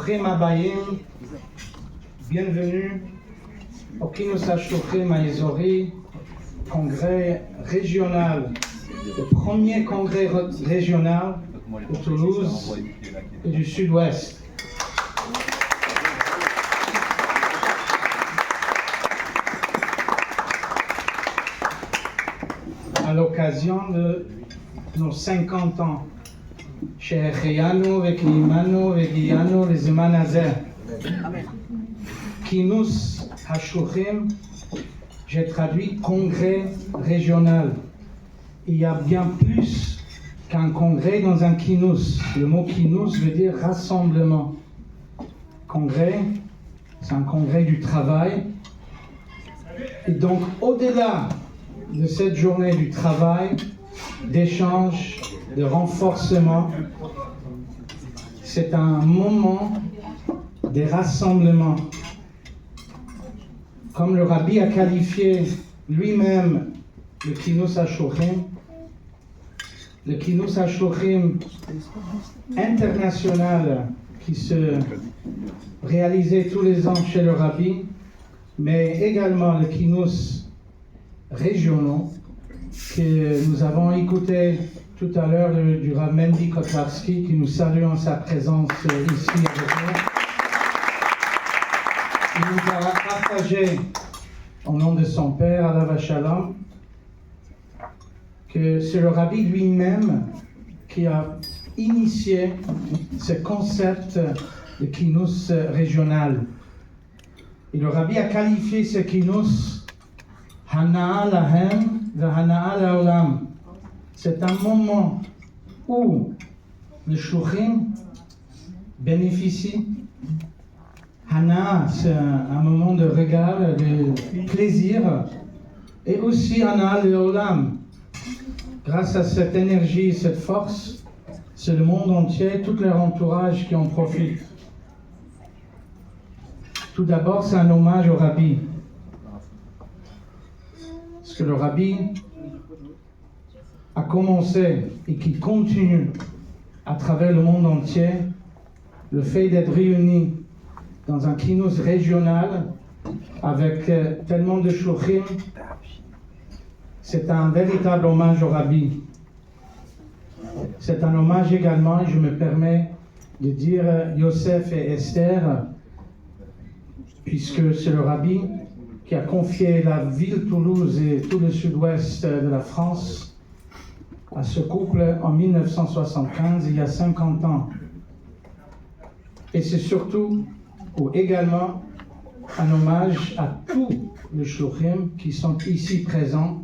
Bruchim Abayim, bienvenue au Kinus HaShluchim Haezori, congrès régional, le premier congrès régional de Toulouse et du Sud-Ouest. À l'occasion de nos 50 ans, שהחיינו וקיימנו והגיענו לזמן הזה. כינוס השלוחים, j'ai traduit congrès régional. Il y a bien plus qu'un congrès dans un kinus. Le mot kinus veut dire rassemblement. Congrès, c'est un congrès du travail. Et donc, au-delà de cette journée du travail, d'échange, de renforcement, c'est un moment de rassemblement. Comme le Rabbi a qualifié lui-même le Kinus HaShluchim, le Kinus HaShluchim international qui se réalisait tous les ans chez le Rabbi, mais également le Kinus régionaux que nous avons écouté tout à l'heure du Rav Mendy Kotlarski, qui nous salue en sa présence ici avec nous. Il nous a partagé, au nom de son père, Alav Shalom, que c'est le Rabbi lui-même qui a initié ce concept de kinus régional. Et le Rabbi a qualifié ce kinus Hana'a lahem ve'hana'a la'olam. C'est un moment où les shluchim bénéficient. Hana, c'est un moment de regard, de plaisir, et aussi Hana le'olam. Grâce à cette énergie, cette force, c'est le monde entier, tout leur entourage qui en profite. Tout d'abord, c'est un hommage au Rabbi. Parce que le Rabbi a commencé et qui continue à travers le monde entier, le fait d'être réunis dans un kinus régional avec tellement de shluchim, c'est un véritable hommage au Rabbi. C'est un hommage également, et je me permets de dire Yosef et Esther, puisque c'est le Rabbi qui a confié la ville Toulouse et tout le sud-ouest de la France à ce couple en 1975, il y a 50 ans. Et c'est surtout, ou également, un hommage à tous les shluchim qui sont ici présents,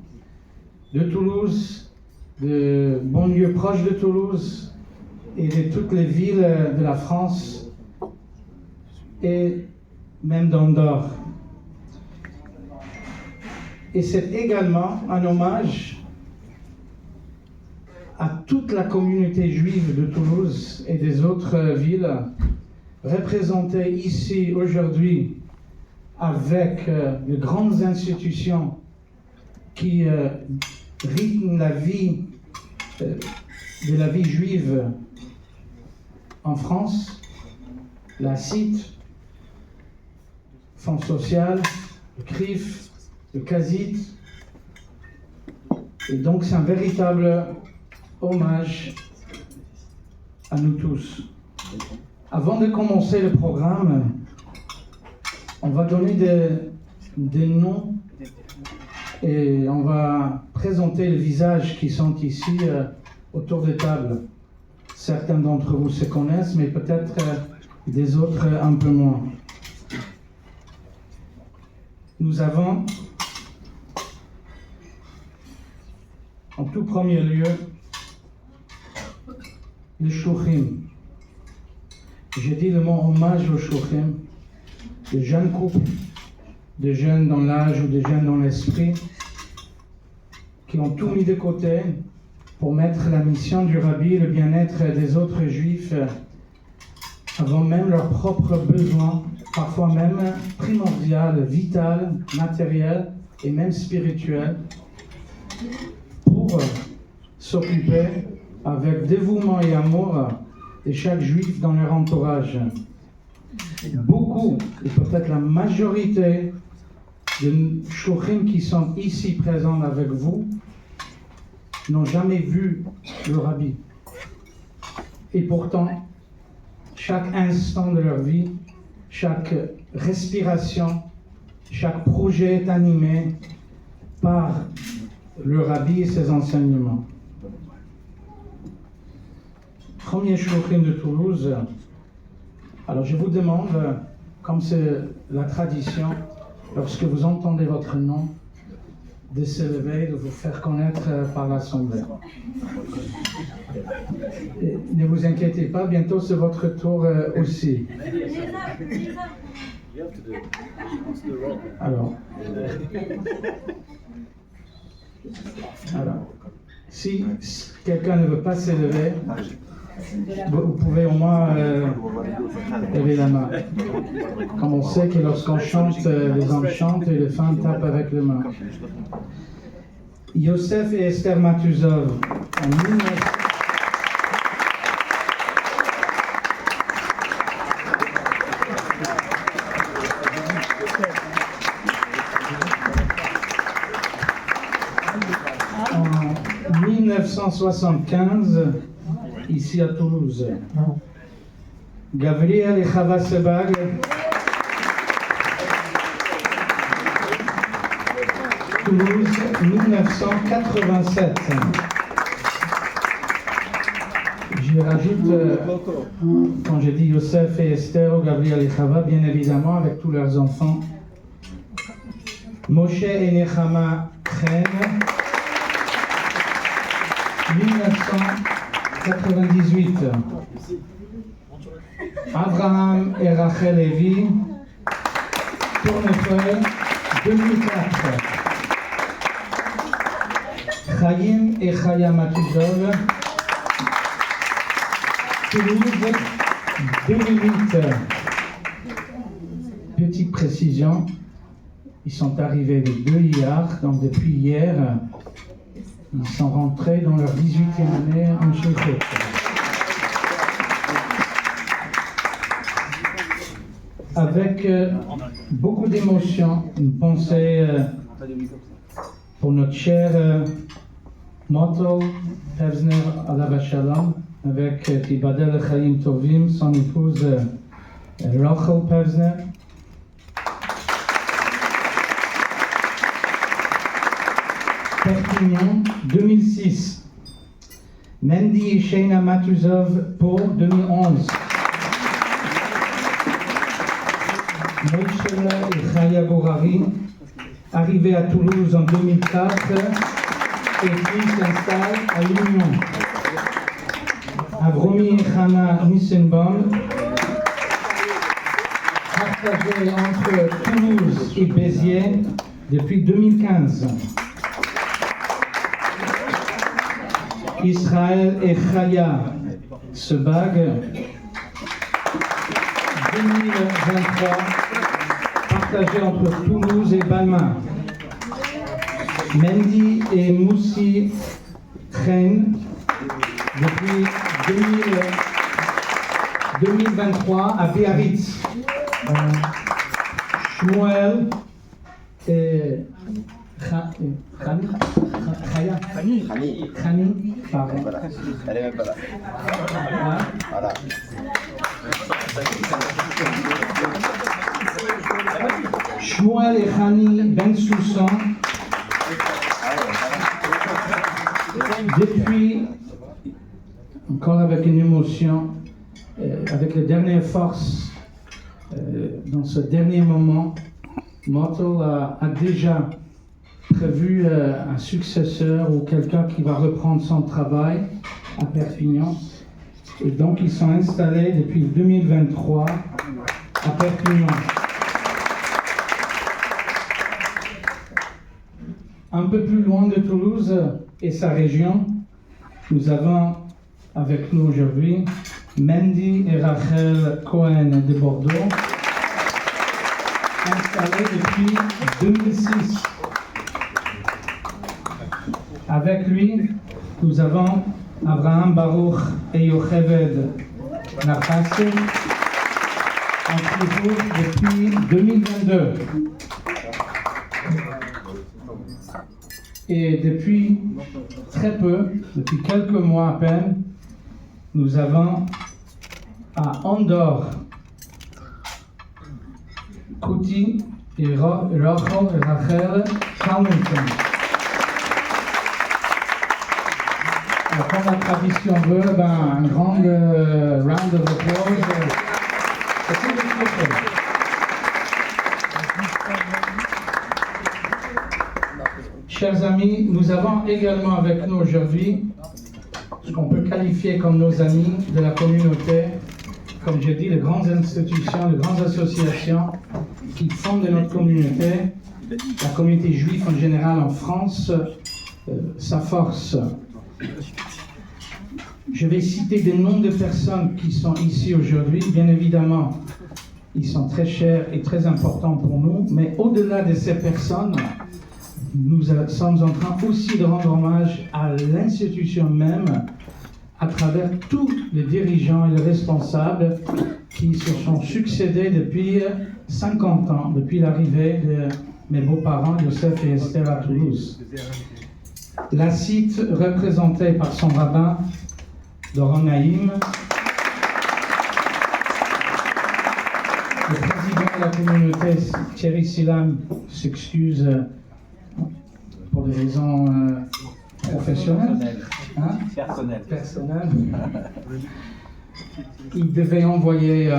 de Toulouse, de banlieues proches de Toulouse, et de toutes les villes de la France, et même d'Andorre. Et c'est également un hommage à toute la communauté juive de Toulouse et des autres villes, représentées ici aujourd'hui avec de grandes institutions qui rythment la vie de la vie juive en France, la CIT, Fonds social, le CRIF, le CASIT. Et donc c'est un véritable hommage à nous tous. Avant de commencer le programme, on va donner des noms et on va présenter les visages qui sont ici autour de table. Certains d'entre vous se connaissent, mais peut-être des autres un peu moins. Nous avons, en tout premier lieu, les shluchim. J'ai dit le mot hommage aux shluchim, de jeunes couples, de jeunes dans l'âge ou de jeunes dans l'esprit, qui ont tout mis de côté pour mettre la mission du Rabbi, le bien-être des autres juifs, avant même leurs propres besoins, parfois même primordial, vital, matériel et même spirituel, pour s'occuper avec dévouement et amour de chaque juif dans leur entourage. beaucoup, et peut-être la majorité de shluchim qui sont ici présents avec vous, n'ont jamais vu le Rabbi. Et pourtant, chaque instant de leur vie, chaque respiration, chaque projet est animé par le Rabbi et ses enseignements. Premier shluchim de Toulouse. Alors je vous demande, comme c'est la tradition, lorsque vous entendez votre nom, de se lever, de vous faire connaître par l'Assemblée. Et ne vous inquiétez pas, bientôt c'est votre tour aussi. Alors, si quelqu'un ne veut pas se lever, vous pouvez au moins lever la main. Comme on sait que lorsqu'on chante, les hommes chantent et les femmes tapent avec les mains. Yosef et Esther Matuzov, en 1975, ici à Toulouse. Gabriel et Chava Sebag, Toulouse, 1987. Je rajoute, quand j'ai dit Yosef et Esther, Gabriel et Chava, bien évidemment, avec tous leurs enfants. Moshe et Nechama Chen, 1998. Abraham et Rachel Levi, Tournefeuille, 2004. Chaim et Chaya Matuzov, Toulouse, 2008. Petite précision, ils sont arrivés les deux hier, donc depuis hier, ils sont rentrés dans leur 18e année en Shulchet. Avec beaucoup d'émotion, une pensée pour notre cher Motel Pevzner Alav Shalom, avec Tibadel Chaim Tovim, son épouse Rachel Pevzner. Perpignan, 2006. Mendy et Sheina Matuzov pour 2011. Moïse et Chaya Gorari, arrivés à Toulouse en 2004 et puis s'installent à l'Union. Avromi et Chana Nissenbaum, partagés entre Toulouse et Béziers depuis 2015. Israël et Chaya Sebag, 2023, partagés entre Toulouse et Balma. Mendy et Moussi Chen, depuis 2023 à Biarritz. Shmuel et Khani, pardon. Voilà. Elle est même pas là. Voilà. Shmuel et Khani Ben Soussan, depuis, encore avec une émotion, avec les dernières forces, dans ce dernier moment, Motel a déjà prévu un successeur ou quelqu'un qui va reprendre son travail à Perpignan. Et donc, ils sont installés depuis 2023 à Perpignan. Un peu plus loin de Toulouse et sa région, nous avons avec nous aujourd'hui Mendy et Rachel Cohen de Bordeaux, installés depuis 2006. Avec lui, nous avons Abraham Baruch et Yocheved Nachassi, toujours depuis 2022. Et depuis très peu, depuis quelques mois à peine, nous avons à Andorre, Kuti et Rachel Carlington. Comme la tradition veut, un grand round of applause. Chers amis, nous avons également avec nous aujourd'hui ce qu'on peut qualifier comme nos amis de la communauté, comme j'ai dit, les grandes institutions, les grandes associations qui fondent notre communauté, la communauté juive en général en France, sa force. Je vais citer des noms de personnes qui sont ici aujourd'hui. Bien évidemment, ils sont très chers et très importants pour nous, mais au-delà de ces personnes, nous sommes en train aussi de rendre hommage à l'institution même, à travers tous les dirigeants et les responsables qui se sont succédés depuis 50 ans, depuis l'arrivée de mes beaux-parents, Yosef et Esther, à Toulouse. La cite représentée par son rabbin, Doron Naïm, le président de la communauté, Thierry Silam, s'excuse pour des raisons professionnelles. Personnelles. Il devait envoyer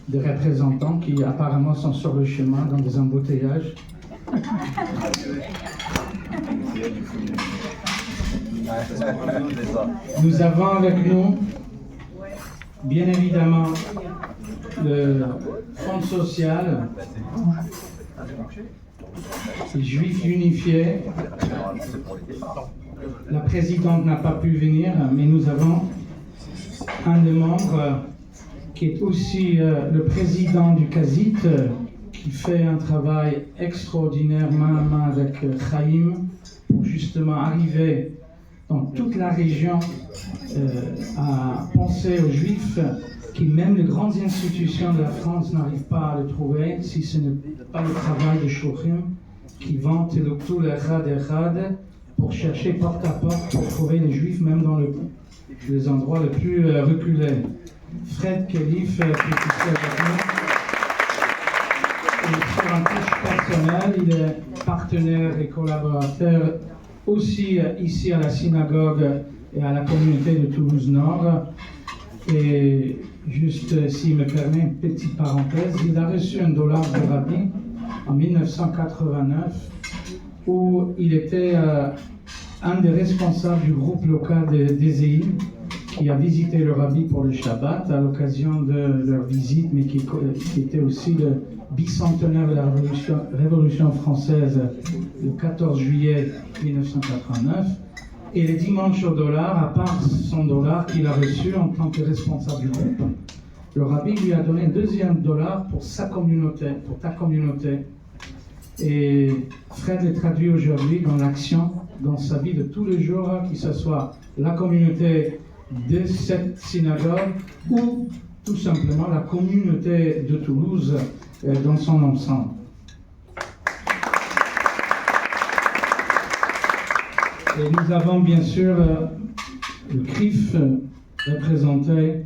des représentants qui apparemment sont sur le chemin dans des embouteillages. Nous avons avec nous, bien évidemment, le Fonds social, les Juifs unifiés. La présidente n'a pas pu venir, mais nous avons un des membres qui est aussi le président du CASIT, qui fait un travail extraordinaire main à main avec Chaim pour justement arriver dans toute la région à penser aux Juifs qui même les grandes institutions de la France n'arrivent pas à le trouver si ce n'est pas le travail de Shouchim qui vont tout le Echad pour chercher porte à porte pour trouver les Juifs même dans les endroits les plus reculés. Fred Kelif, qui est ici avec nous, et sur un touche personnel, il est partenaire et collaborateur aussi ici à la synagogue et à la communauté de Toulouse-Nord. Et juste, s'il me permet une petite parenthèse, il a reçu $1 de Rabbi en 1989, où il était un des responsables du groupe local d'Ézéi, qui a visité le Rabbi pour le Shabbat à l'occasion de leur visite, mais qui était aussi le bicentenaire de la Révolution française, le 14 juillet 1989. Et le dimanche au dollar, à part son dollar qu'il a reçu en tant que responsable du groupe, le Rabbi lui a donné $2 pour sa communauté, pour ta communauté. Et Fred le traduit aujourd'hui dans l'action, dans sa vie de tous les jours, que ce soit la communauté de cette synagogue ou tout simplement la communauté de Toulouse dans son ensemble. Et nous avons bien sûr le CRIF représenté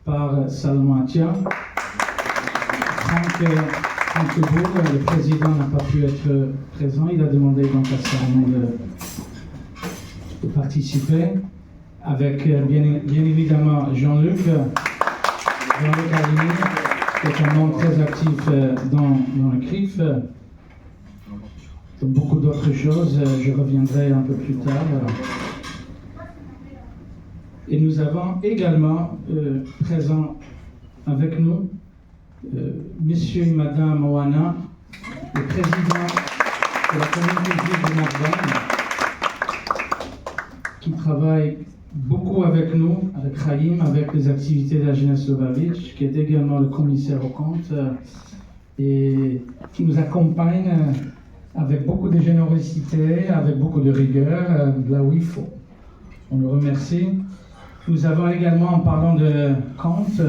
par Salomon Atia. Franck Bourg, le président, n'a pas pu être présent. Il a demandé donc à Salomon de participer. Avec bien évidemment Jean-Luc Aligny, qui est un membre très actif dans le CRIF. Beaucoup d'autres choses, je reviendrai un peu plus tard. Et nous avons également présent avec nous Monsieur et Madame Oana, le président de la communauté juive de Narbonne, qui travaille beaucoup avec nous, avec Chaim, avec les activités de la jeunesse Lubavitch, qui est également le commissaire aux comptes et qui nous accompagne avec beaucoup de générosité, avec beaucoup de rigueur, là où il faut. On le remercie. Nous avons également, en parlant de comptes,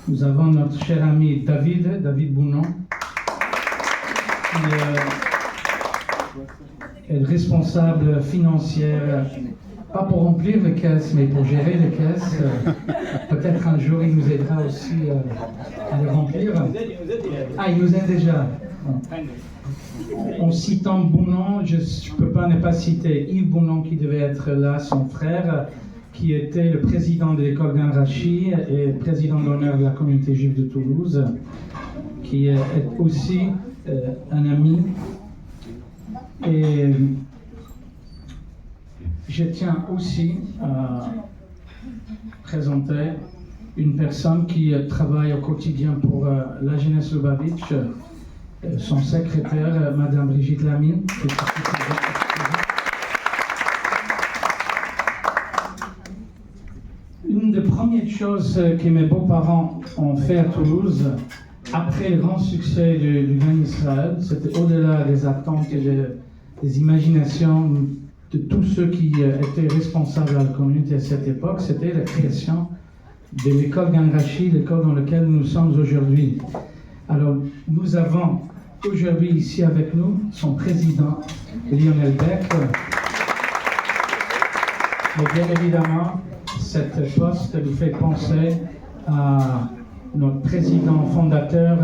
Nous avons notre cher ami David Bounon, qui est le responsable financier, pas pour remplir les caisses, mais pour gérer les caisses. Peut-être un jour il nous aidera aussi à les remplir. Ah, il nous aide déjà. En citant Bounon, je ne peux pas ne pas citer Yves Bounon qui devait être là, son frère, qui était le président de l'école Gan Rashi et président d'honneur de la communauté juive de Toulouse, qui est aussi un ami. Et je tiens aussi à présenter une personne qui travaille au quotidien pour la jeunesse Lubavitch, son secrétaire, Madame Brigitte Lamy. Une des premières choses que mes beaux-parents ont fait à Toulouse, après le grand succès du Gan Israël, c'était au-delà des attentes et des imaginations de tous ceux qui étaient responsables de la communauté à cette époque, c'était la création de l'école Gan Rashi, l'école dans laquelle nous sommes aujourd'hui. Alors, nous avons aujourd'hui ici avec nous son président, Lionel Beck. Et bien évidemment, cette poste nous fait penser à notre président fondateur,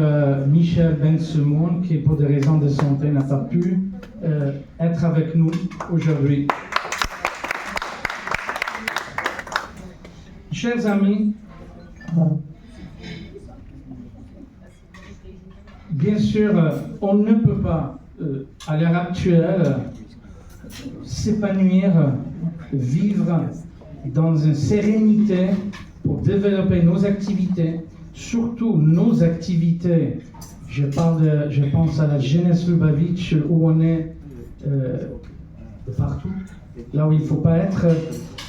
Michel Ben-Semoun, qui pour des raisons de santé n'a pas pu être avec nous aujourd'hui. Chers amis, bien sûr, on ne peut pas, à l'heure actuelle, s'épanouir, vivre dans une sérénité pour développer nos activités, surtout nos activités. Je pense à la jeunesse Lubavitch où on est partout, là où il ne faut pas être.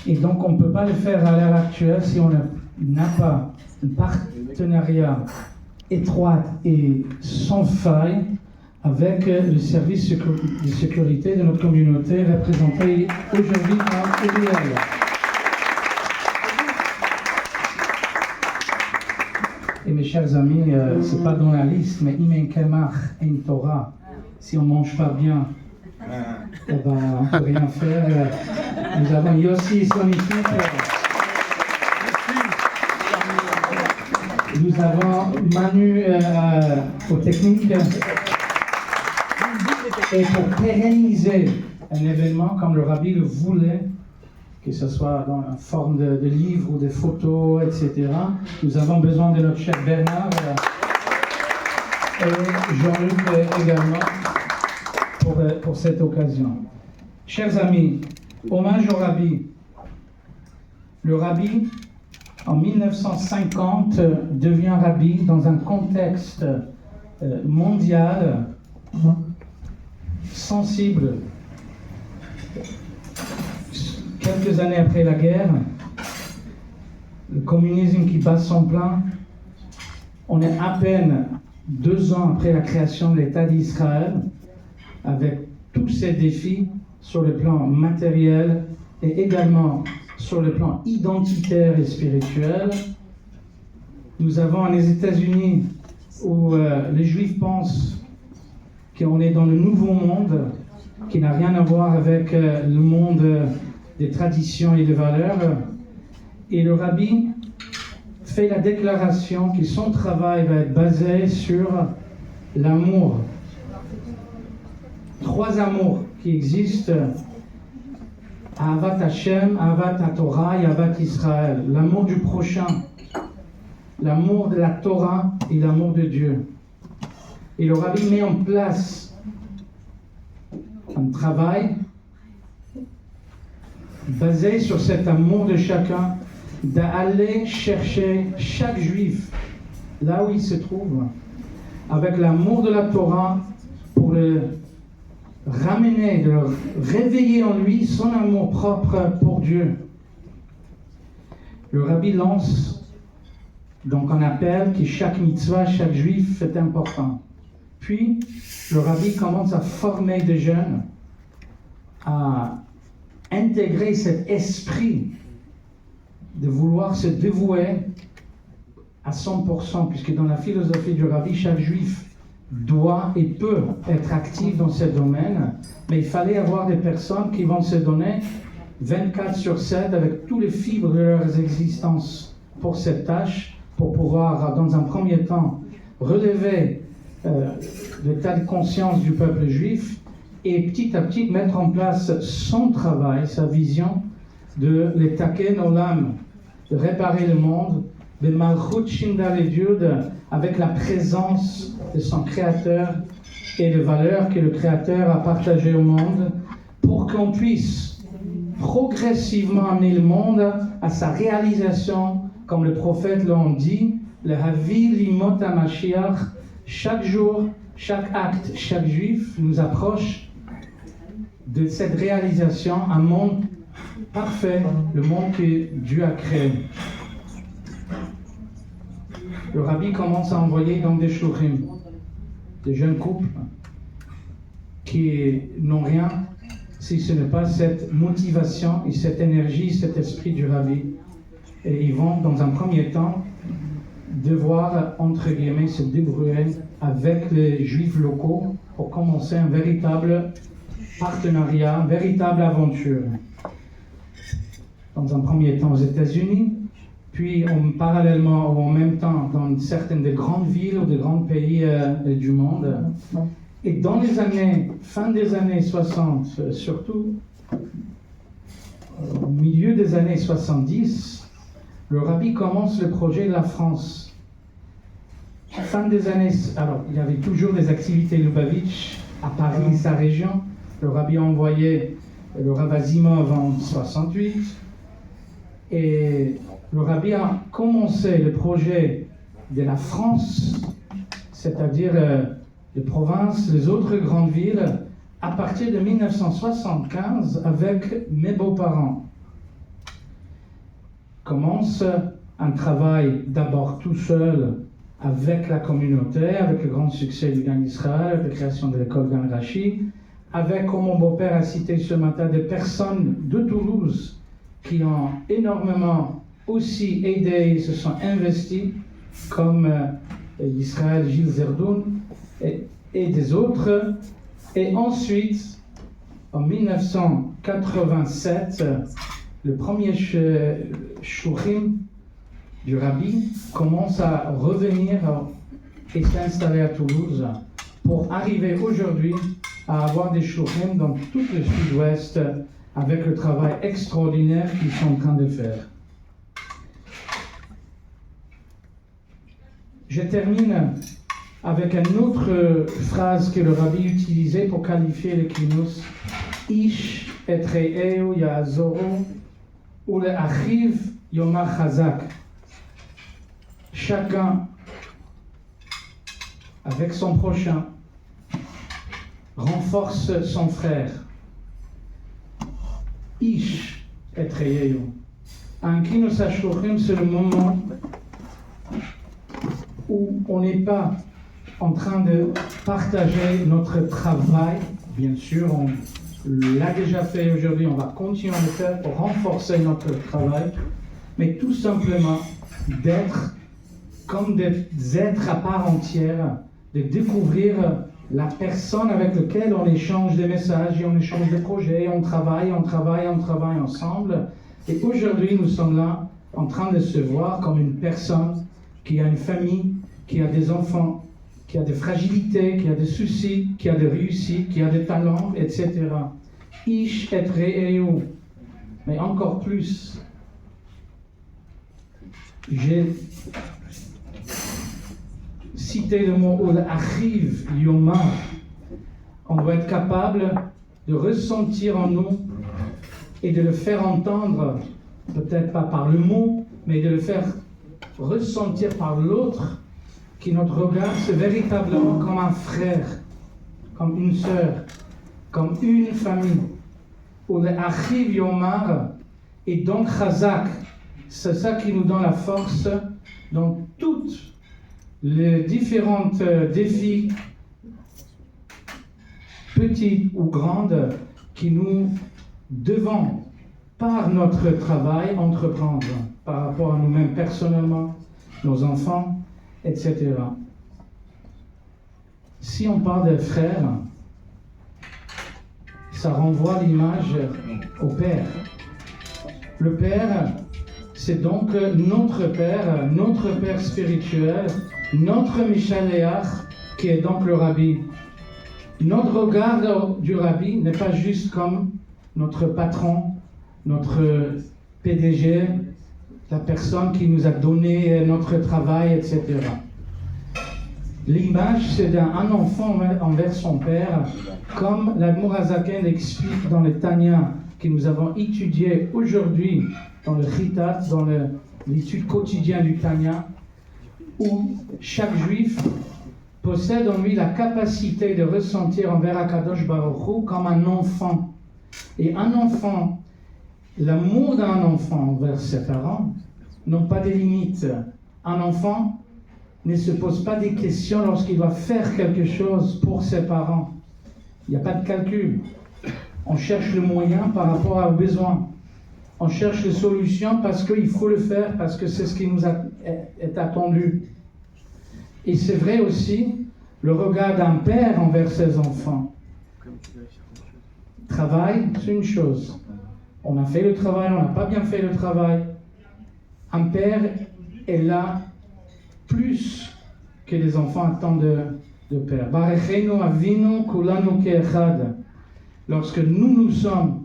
Et donc on ne peut pas le faire à l'heure actuelle si on n'a pas un partenariat étroit et sans faille avec le service de sécurité de notre communauté représenté aujourd'hui par Uriel. Et mes chers amis, ce n'est pas dans la liste, mais Imen Kemach en Torah, si on ne mange pas bien, eh ben, on ne peut rien faire. Nous avons Yossi et son équipe. Nous avons Manu aux techniques. Et pour pérenniser un événement comme le Rabbi le voulait, que ce soit dans la forme de livres ou de photos, etc., nous avons besoin de notre cher Bernard et Jean-Luc également pour cette occasion. Chers amis, hommage au Rabbi. Le Rabbi, en 1950, devient Rabbi dans un contexte mondial sensible. Quelques années après la guerre, le communisme qui bat son plein, on est à peine 2 ans après la création de l'État d'Israël, avec tous ces défis sur le plan matériel et également sur le plan identitaire et spirituel. Nous avons les États-Unis où les Juifs pensent qu'on est dans le nouveau monde, qui n'a rien à voir avec le monde des traditions et des valeurs. Et le Rabbi fait la déclaration que son travail va être basé sur l'amour. 3 amours qui existent: Ahavat Hashem, Ahavat HaTorah et Ahavat Israël. L'amour du prochain, l'amour de la Torah et l'amour de Dieu. Et le Rabbi met en place un travail basé sur cet amour de chacun, d'aller chercher chaque juif là où il se trouve, avec l'amour de la Torah, pour le ramener, de le réveiller en lui son amour propre pour Dieu. Le Rabbi lance donc un appel que chaque mitzvah, chaque juif est important. Puis le Rabbi commence à former des jeunes, à intégrer cet esprit de vouloir se dévouer à 100%, puisque dans la philosophie du Rabbi, chaque juif doit et peut être actif dans ce domaine, mais il fallait avoir des personnes qui vont se donner 24/7 avec tous les fibres de leur existence pour cette tâche, pour pouvoir, dans un premier temps, relever l'état de conscience du peuple juif et petit à petit mettre en place son travail, sa vision de l'étaken olam, de réparer le monde, de malchut shinda les dieux, avec la présence de son créateur et les valeurs que le créateur a partagées au monde, pour qu'on puisse progressivement amener le monde à sa réalisation, comme le prophète l'a dit, le Havi Limot HaMashiach. Chaque jour, chaque acte, chaque juif nous approche de cette réalisation, un monde parfait, le monde que Dieu a créé. Le Rabbi commence à envoyer dans des shluchim, des jeunes couples qui n'ont rien si ce n'est pas cette motivation et cette énergie, cet esprit du Rabbi. Et ils vont, dans un premier temps, devoir, entre guillemets, se débrouiller avec les juifs locaux pour commencer un véritable partenariat, une véritable aventure. Dans un premier temps aux États-Unis, puis parallèlement ou en même temps dans certaines des grandes villes ou des grands pays du monde. Et dans les années, fin des années 60, surtout au milieu des années 70, le Rabbi commence le projet de la France. Fin des années, alors il y avait toujours des activités Lubavitch à Paris et sa région. Le Rabbi a envoyé le Rav Azimov en 68. Et le Rabbi a commencé le projet de la France, c'est-à-dire les provinces, les autres grandes villes, à partir de 1975 avec mes beaux-parents. Commence un travail d'abord tout seul avec la communauté, avec le grand succès du Gan Israël, avec la création de l'école Gan Rashi, avec, comme mon beau-père a cité ce matin, des personnes de Toulouse qui ont énormément aussi aidé, se sont investis, comme Israël Gilles Zerdoun et des autres. Et ensuite, en 1987, le premier shluchim du Rabbi commence à revenir et s'installer à Toulouse pour arriver aujourd'hui à avoir des shluchim dans tout le sud-ouest avec le travail extraordinaire qu'ils sont en train de faire. Je termine avec une autre phrase que le Rabbi utilisait pour qualifier le kinus. Ish et re'eu ya'azoru ule'achiv yomar chazak. Chacun avec son prochain renforce son frère. Ish et re'eu. Un kinus hashluchim, c'est le moment où on n'est pas en train de partager notre travail. Bien sûr, on l'a déjà fait aujourd'hui, on va continuer à le faire pour renforcer notre travail, mais tout simplement d'être comme des êtres à part entière, de découvrir la personne avec laquelle on échange des messages, et on échange des projets, on travaille ensemble. Et aujourd'hui, nous sommes là en train de se voir comme une personne qui a une famille, qui a des enfants, qui a des fragilités, qui a des soucis, qui a des réussites, qui a des talents, etc. Ish et re'eu. Mais encore plus, j'ai cité le mot Achiv Yomar. On doit être capable de ressentir en nous et de le faire entendre, peut-être pas par le mot, mais de le faire ressentir par l'autre, que notre regard c'est véritablement comme un frère, comme une sœur, comme une famille. Ou le Achiv Yomar, et donc Chazak, c'est ça qui nous donne la force dans toutes les différents défis, petits ou grands, qui nous devons, par notre travail, entreprendre par rapport à nous-mêmes personnellement, nos enfants, etc. Si on parle des frères, ça renvoie l'image au Père. Le Père, c'est donc notre Père spirituel, notre Mishaléach, qui est donc le Rabbi. Notre regard du Rabbi n'est pas juste comme notre patron, notre PDG, la personne qui nous a donné notre travail, etc. L'image, c'est d'un enfant envers son père, comme l'Admour HaZaken l'explique dans le Tanya, que nous avons étudié aujourd'hui dans le Chitat, dans l'étude quotidienne du Tanya, où chaque juif possède en lui la capacité de ressentir envers Akadosh Baruch Hu comme un enfant. Et un enfant, l'amour d'un enfant envers ses parents n'ont pas de limites. Un enfant ne se pose pas des questions lorsqu'il doit faire quelque chose pour ses parents. Il n'y a pas de calcul. On cherche le moyen par rapport aux besoins. On cherche les solutions parce qu'il faut le faire, parce que c'est ce qui nous est attendu. Et c'est vrai aussi le regard d'un père envers ses enfants. Travail, c'est une chose. On a fait le travail, on n'a pas bien fait le travail. Un père est là plus que les enfants attendent de père. Barechenu avinu kulanu ke'echad. Lorsque nous sommes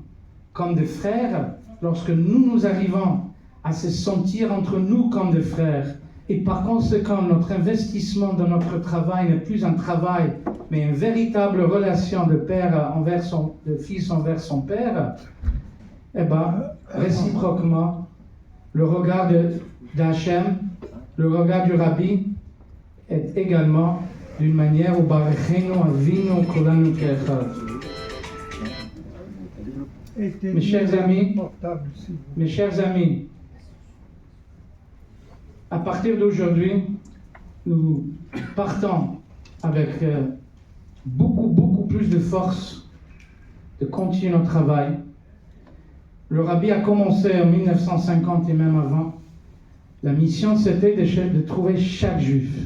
comme des frères, lorsque nous arrivons à se sentir entre nous comme des frères, et par conséquent notre investissement dans notre travail n'est plus un travail, mais une véritable relation de fils envers son père, eh bien, réciproquement, le regard d'Hachem, le regard du Rabbi est également d'une manière où Barechenu avinu kulanu ke'echad. Mes chers amis, à partir d'aujourd'hui, nous partons avec beaucoup plus de force de continuer notre travail. Le Rabbi a commencé en 1950 et même avant. La mission, c'était de trouver chaque juif.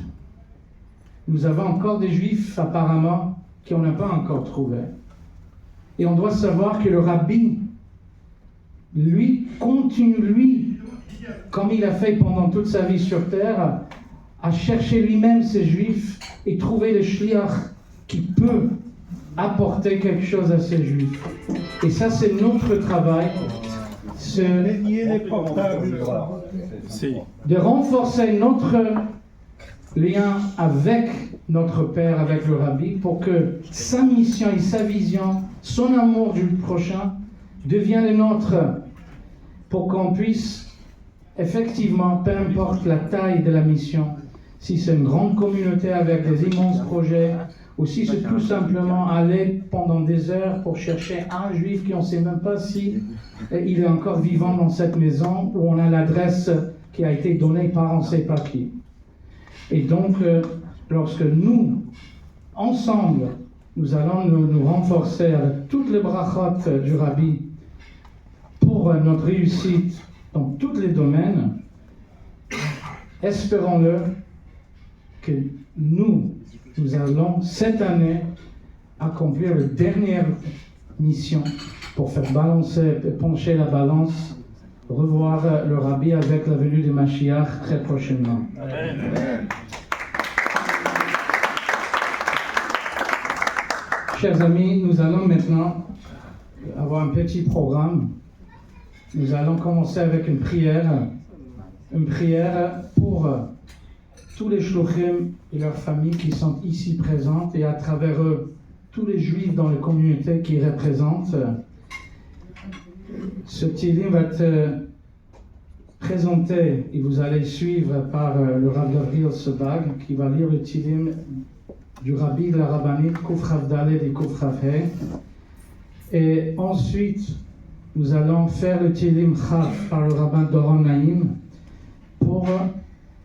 Nous avons encore des juifs, apparemment, qu'on n'a pas encore trouvés. Et on doit savoir que le Rabbi, lui, continue, comme il a fait pendant toute sa vie sur terre, à chercher lui-même ces juifs et trouver le shliach qui peut apporter quelque chose à ces juifs. Et ça, c'est notre travail. De renforcer notre lien avec notre Père, avec le Rabbi, pour que sa mission et sa vision, son amour du prochain, devienne le nôtre, pour qu'on puisse effectivement, peu importe la taille de la mission, si c'est une grande communauté avec des immenses projets, ou si c'est tout simplement aller pendant des heures pour chercher un juif qui on ne sait même pas si il est encore vivant dans cette maison, où on a l'adresse qui a été donnée par on ne sait pas qui. Et donc, lorsque nous, ensemble, nous allons nous renforcer avec toutes les brachot du Rabbi pour notre réussite dans tous les domaines, espérons-le que nous allons cette année accomplir la dernière mission pour faire pencher la balance, revoir le Rabbi avec la venue de Mashiach très prochainement. Amen. Chers amis, nous allons maintenant avoir un petit programme. Nous allons commencer avec une prière pour tous les shluchim et leurs familles qui sont ici présentes, et à travers eux, tous les juifs dans les communautés qui représentent. Ce Tilim va être présenté et vous allez suivre par le Rav Gabriel Sebag, qui va lire le Tilim du Rabbi de la Rabbanite Kuf Rav Dalet et Kuf Rav He. Et ensuite, nous allons faire le Tilim Chav par le rabbin Doron Naïm pour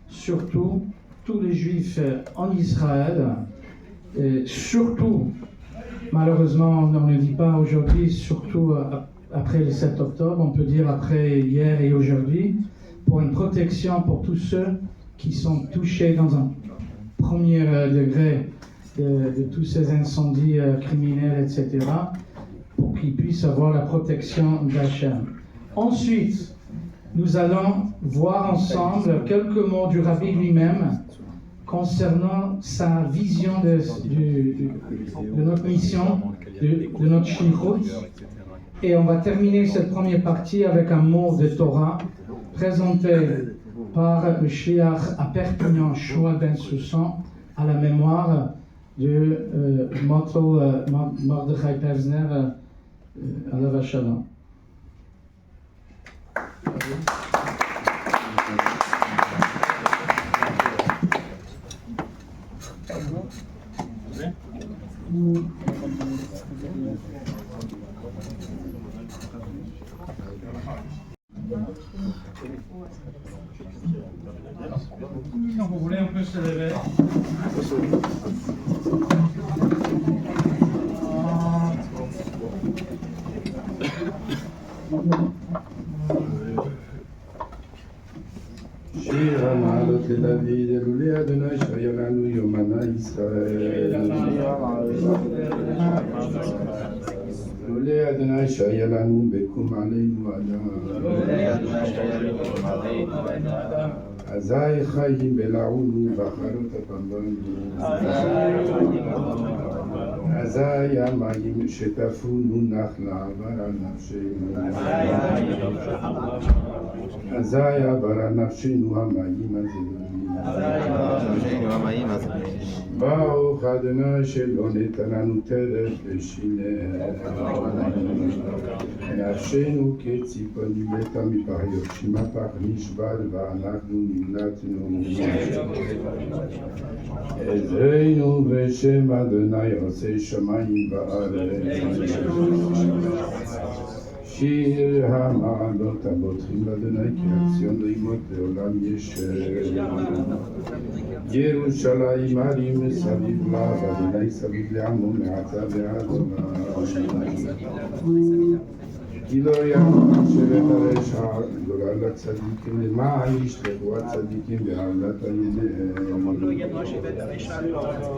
surtout tous les juifs en Israël, et surtout, malheureusement on ne dit pas aujourd'hui, surtout après le 7 octobre, on peut dire après hier et aujourd'hui, pour une protection pour tous ceux qui sont touchés dans un premier degré de tous ces incendies criminels, etc., pour qu'ils puissent avoir la protection d'Hachem. Ensuite, nous allons voir ensemble quelques mots du Rabbi lui-même concernant sa vision de notre mission, de notre shlichut. Et on va terminer cette première partie avec un mot de Torah présenté par le shliach à Perpignan, Shmuel Ben Soussan, à la mémoire de Mordechai Pevzner, Alav Shalom. Si vous voulez, on peut se lever. שיר המעלות לדוד, אלולי אדוני שהיה לנו יומנה ישראל. אלולי אדוני שהיה לנו בקום עלינו אדם. אזי חיים בלעונו בחרות הפמבנו. אזי המים שטפונו נחלה עבר על נפשנו. אזי עבר על נפשנו המים הזולים. ברוך אדוני שלא נתן לנו טרף לשינר. נפשנו כציפורים מתה מפח יורשים הפח נשבר ואנחנו נמלטנו. עזרנו בשם אדוני עושה שמיים וארץ. שיר המעלות הבוטחים לאדוני כי הציון לא ימות לעולם ישב. ירושלים ערים מסביב לה ואדוני סביב לעמו מעתה ועד עולם. כי לא יעמוד שבט הרשע גורל הצדיקים למען ישלחו הצדיקים בעוולת ידיהם.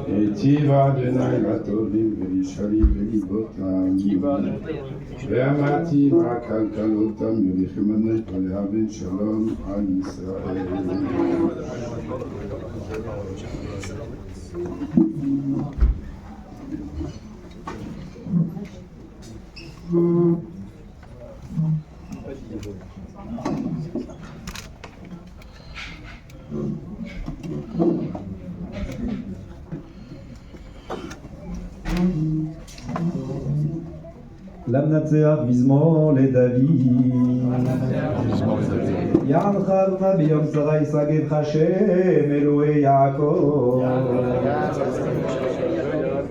היטיב אדוני לטובים וישרים בליבותם ואמרתי כלכלותם יוליכם אדוני ולהבן שלום על ישראל. למנצח מזמור לדוד. יענך אדוני ביום צרה ישגבך שם אלוהי יעקב.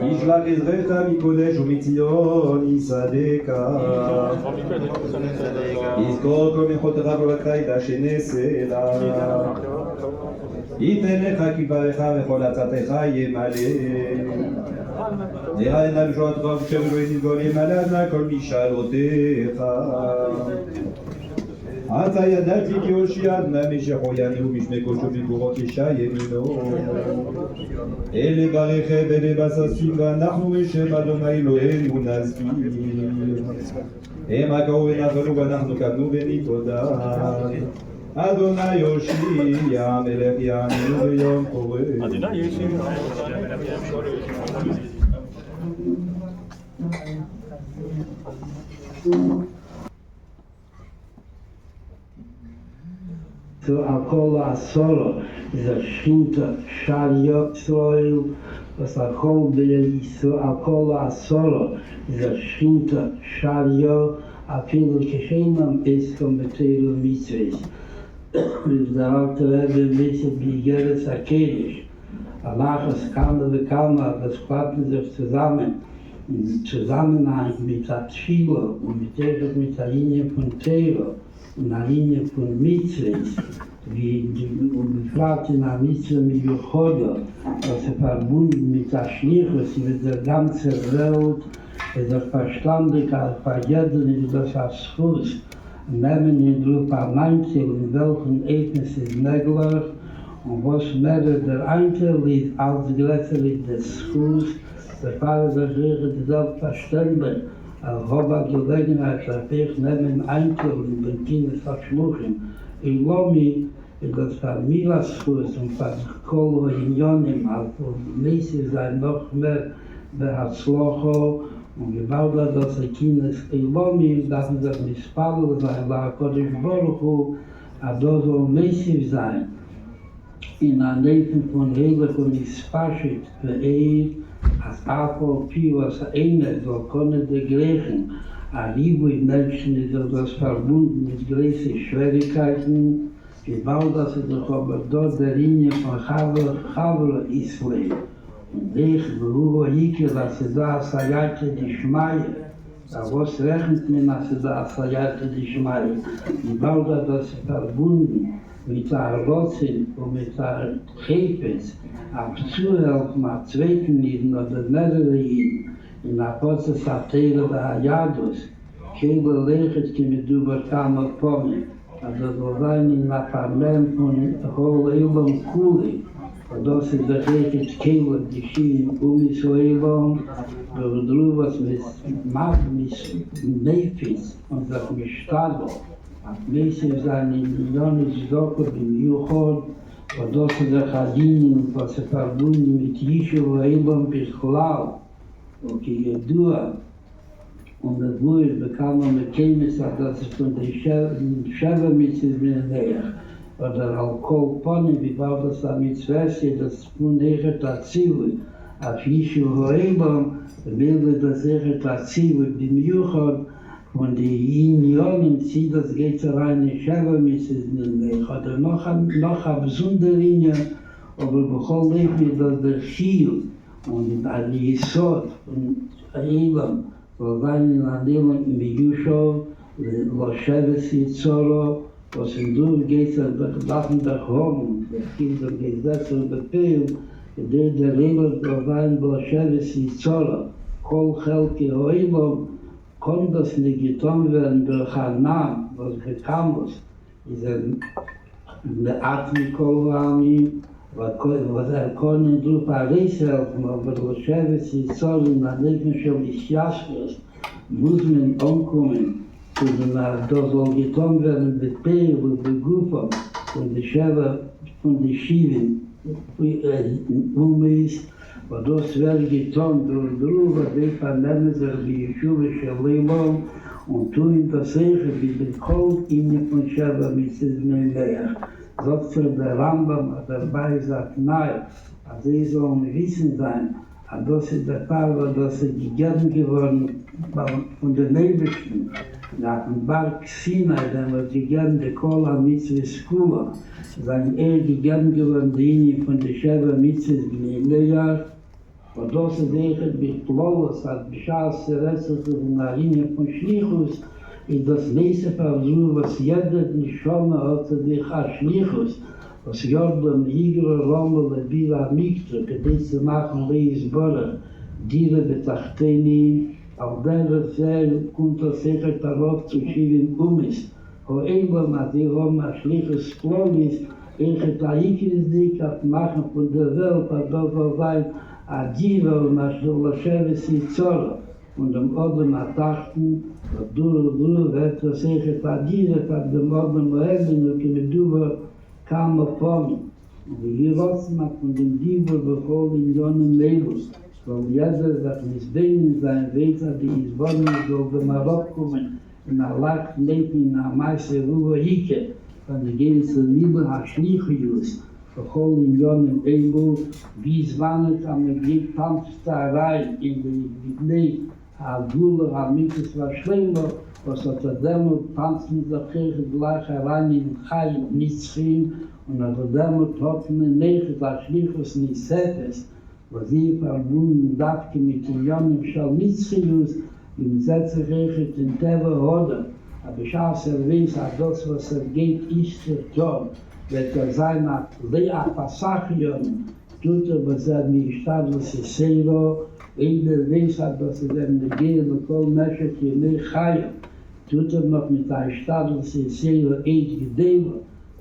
ישלח עזרך מקודש ומציון יסעדך. יזכור כל מלכותיך ועולתך ידע סלע. ייתן לך כברך וכל עצתך ימלא. נראה עיניו שועתך ושב אלוהי נדגול ימלא אדוני כל משאלותיך. עתה ידעתי כי הושיע אדוני משחויינו משמי קודשו בגבורות אישה ימינו. אלה ברכב אלה בששים ואנחנו בשם אדוני אלוהינו נזכיר. הם עקרו ונחלו ואנחנו קמנו ונתודה. אדוני יושיע מלך יעננו ביום קורא. אדוני יושיע מלך יעננו So Akol Asoro is a Shinta Shariot soil, was Akol Beli, so Akol Asoro is a Shinta Shariot, Apil Keshenam Eskom Betelu Mitzvahs. With the Alter Rebbe Mesed Bigeres HaKedesh. Allahas Kama Vekama, das klappen sich zusammen, im Zusammenhang mit der Tfilo und mit der Linie von Teiro und der Linie von Mitzvahs, wie gefragt in der Mitzvah mit Yochodo, was verbunden mit der Schlichus, mit der ganzen Welt, ist der Verstandig, für jeden ist das als Fuß, nehmen in Gruppe 19, in welchen Ethnis ist möglich, Und was mehr der Einkel ist, als gleichzeitig des Schuss, der Vater der Kirche, die selbstverständlich, als Robert Gelegenheit, dass ich neben Einkel und den Kindern verschluchen. Ich glaube mich, dass Familienschuss und Kolo Unionen, also mäßig sein, noch mehr der Hatzlocho und genau dass die Kinder, ich glaube mich, dass sie das nicht spannend sein, weil Kodesh Baruch Hu, aber soll mäßig sein. In der Nähe von Heilig und Ispaschit, für als Apel, was eine, so können die Griechen, Arrivo Menschen ist das verbunden mit großen Schwierigkeiten, gebaut, dass sie doch aber dort der Linie von Chavre Israel. Und ich beruhe hier, dass sie da Sayate die Schmeier, da was rechnet mir, dass sie da Sayate die Schmeier. Gebaut, dass sie verbunden mit der Rotzin und mit der Chefes, ab zuhelfen, ab zweiten Jeden oder mehrere Jeden, in der Prozess Teile der Hayadus, Kehle Lechet, die mit überkamen kommen. Also so sein in der Parlament von Hol Elam Kuli, und das ist der Lechet Kehle, die Schienen Israel, durch drüber mit Nefis und das mit Stadl. Mäßig sein in Jonas Dokob im Juchod, und das ist der Chadinin, was sie verbunden mit Yishuv Elam Bichlal, und die Gedua. Und das Buch bekam man mit Kenntnis, dass es von den Sheva-Mitzvahs näher. Oder Al-Kol-Poni, wie war das da mit Zwersi, das von Echet Atzivui. Auf Yishuv Elam will das Echet Atzivui bim Juchod, von den Unionen zieht das geht rein in Sheva-Mitzvahs näher. Oder noch eine besondere Linie, aber bechol lebt mir, dass der Chil und die Yisod und Elam, so sein in Adelon in Yushow, lo Sheves Yitzoro, was in durchgeht, lachen der Horn, der Kinder gesetzt und befehlt, der Lehrer so sein, lo Sheves Yitzoro, kol Chelki Hoilom, kann das nicht getan werden durch Hanam, was bekam ist, der Atmikol Rami, was können durch Paris helfen, aber was Sheves Yitzoro in der Leben schon ist Jaschwes, muss man umkommen, da soll getan werden mit Peer und mit Gufa von der Sheva, von der Schiven, ist, aber das wird getan durch drüber, die vernehmen sich die Yeshuvische Leben und tun das Sache, wie den Kol in von Sheva mit Zizmenleach. Sagt der Rambam, dabei sagt, nein, also sie sollen wissen sein, das ist der Fall, dass sie gegeben geworden von den Nebelsten, nach dem Berg Sinai, den wir gegeben, der Kol HaMitzvah Skula, seien gegeben geworden, die Linie von der Sheva Mitzvahs Bnei und das ist mit Lolos, als Beschaß der Rest in der Linie von Schlichus, ist das nächste Versuch, was jeder nicht schon hat, sich als Schlichus, was Jordan, Igre, Rommel, Bila, Mikter, die zu machen, Leis, Böller, Dire, Betachteni, auf der Seele kommt das sicher darauf zu schieben, ist. Wo irgendwann, die Roma, Schlichus, Klonis, Taikis, die machen von der Welt, das soll sein, Adiva, und Sheves Yitzoro. Und am Odem Atachten, wird das sicher Adiva, von dem Odem Moellen, und mit Duva, kam von. Und hier rotzen wir von dem Dibur bevor in Jonen Lebus. Weil jeder sagt, nicht denen sein Weg, die ist wollen, soll dem Marok kommen, in der Lacht leben, in der Meise Ruhe Hike, von der ganze Liebe Haschlichius, bevor in Jonen Lebus, wie es wannet, am Glück Tanzterei, in die Bnei, Adula, Hamitis, war schlimmer, was hat demut tanzen in der Kirche gleich herein in Chaim, Nitzchim, und hat demut hoffen, Nechet, Aschlichus, Nisetes, was sie verbunden dachte mit den Jonen Nitzchius, im Setze Rechet in Teva Hoda, aber ich habe weiß, das, was geht, ist Ton, wird sein, Lea Passachion, tut was mir Stadlos Seiro, jeder weiß, dass eine Gehe, mit Kol Meshet, die Chayim, tut noch mit der Stadlos Seiro, Gedeva,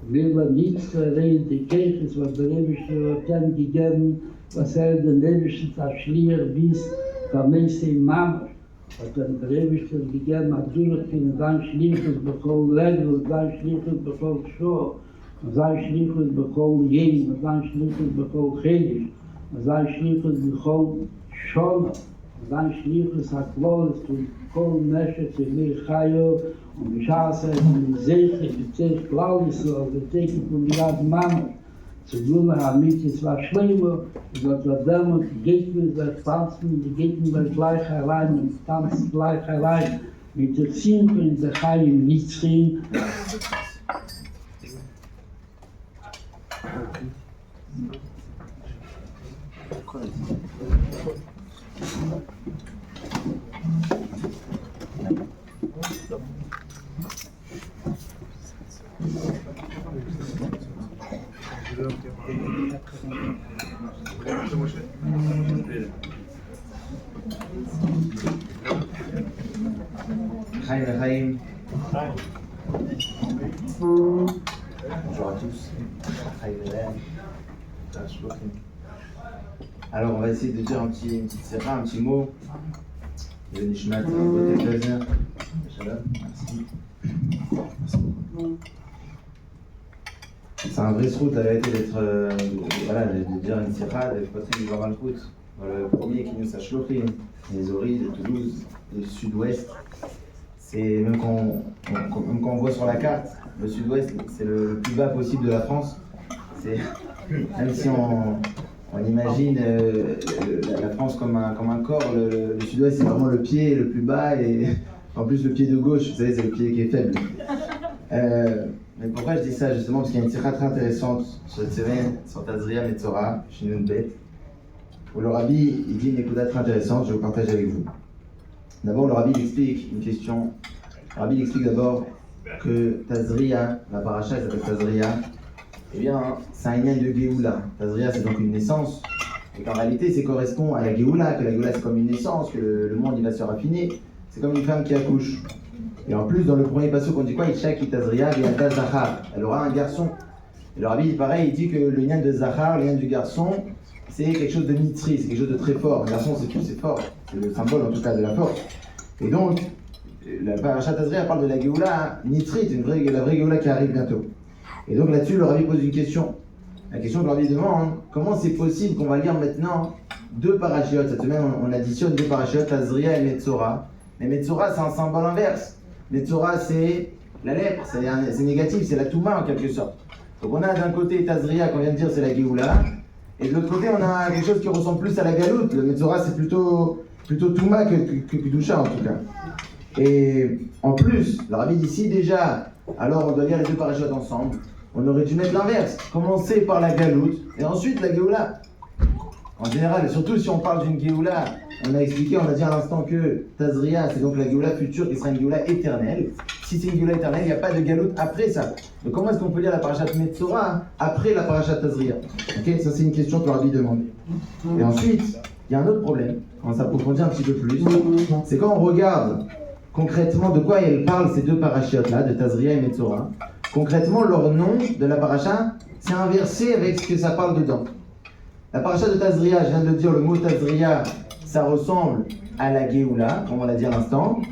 will nichts reden, die Kirche, was der Rebische hat gegeben, was den Rebischen verschliert bis der nächste Mama. Hat der Rebische gegeben, hat durch den sein Schlichus bekommen Regel, und sein Schlichus bekommen Schor, und sein Schlichus bekommen Jeden, und sein Schlichus bekommen Chedisch, und sein Schlichus bekommen Schona, und sein Schlichus hat Wohles, und כל נשק שמי חיו ומשעשה ומזכר וצריך כלל ישראל ותקן ומיד ממש zu damit es war schlimmer, dass wir damals geht mit der Tanzen, die geht mit der gleich allein und tanzen gleich allein mit der Zinke in der Heim nicht sehen. Chaim. Bonjour à tous. Alors on va essayer de dire une petite sera, un petit mot. Le Nishmat, côté plaisir. Shalom, merci. C'est un vrai srout, la vérité, d'être, voilà, de dire une sira, d'être passé du Grand Malkout. Le premier qui nous a Shlochim, les Oris de Toulouse, du sud-ouest. C'est même quand on voit sur la carte, le sud-ouest, c'est le plus bas possible de la France. C'est, même si on imagine la France comme un corps, le sud-ouest c'est vraiment le pied le plus bas et en plus le pied de gauche, vous savez, c'est le pied qui est faible. Mais pourquoi je dis ça justement? Parce qu'il y a une tirade très intéressante sur cette semaine, sur Tazria Metzora, chez Nunbet, où le rabbi il dit une écoute très intéressante, je vais vous partager avec vous. D'abord, le rabbi il explique une question. Le rabbi il explique d'abord que Tazria, la paracha elle s'appelle Tazria, eh bien c'est un lien de Géoula. Tazria c'est donc une naissance, et qu'en réalité ça correspond à la Géoula, que la Géoula c'est comme une naissance, que le monde il va se raffiner, c'est comme une femme qui accouche. Et en plus, dans le premier passage, on dit quoi? Isha ki Tazria v'yalda Zachar. Elle aura un garçon. Et le rabbi, pareil, il dit que le lien de Zachar, le lien du garçon, c'est quelque chose de mitri, c'est quelque chose de très fort. Le garçon, c'est fort. C'est le symbole, en tout cas, de la force. Et donc, la paracha Tazria parle de la Géoula nitrite, la vraie Géoula qui arrive bientôt. Et donc là-dessus, le rabbi pose une question. La question que le rabbi demande, comment c'est possible qu'on va lire maintenant deux parachiotes? Cette semaine, on additionne deux parachiotes, Tazria et Metzora. Mais Metzora, c'est un symbole inverse. Metzora, c'est la lèpre, c'est négatif, c'est la Touma en quelque sorte. Donc on a d'un côté Tazria, qu'on vient de dire, c'est la Géoula, et de l'autre côté on a quelque chose qui ressemble plus à la Galoute. Le Metzora, c'est plutôt Touma que Kedusha en tout cas. Et en plus, le rabbi dit ici déjà, alors on doit lire les deux parachutes ensemble, on aurait dû mettre l'inverse, commencer par la Galoute, et ensuite la Géoula. En général, et surtout si on parle d'une Géoula, on a expliqué, on a dit à l'instant que Tazria, c'est donc la Géoula future qui sera une Géoula éternelle. Si c'est une Géoula éternelle, il n'y a pas de Galoute après ça. Donc comment est-ce qu'on peut lire la parachat Metzora après la parachat Tazria? Ok, ça c'est une question que le rabbi demande. Et ensuite, il y a un autre problème, on s'approfondir un petit peu plus, c'est quand on regarde concrètement de quoi elles parlent ces deux parachiotes là, de Tazria et Metzora. Concrètement, leur nom de la paracha, c'est inversé avec ce que ça parle dedans. La paracha de Tazria, je viens de le dire, le mot Tazria, ça ressemble à la Géoula, comme on l'a dit à l'instant.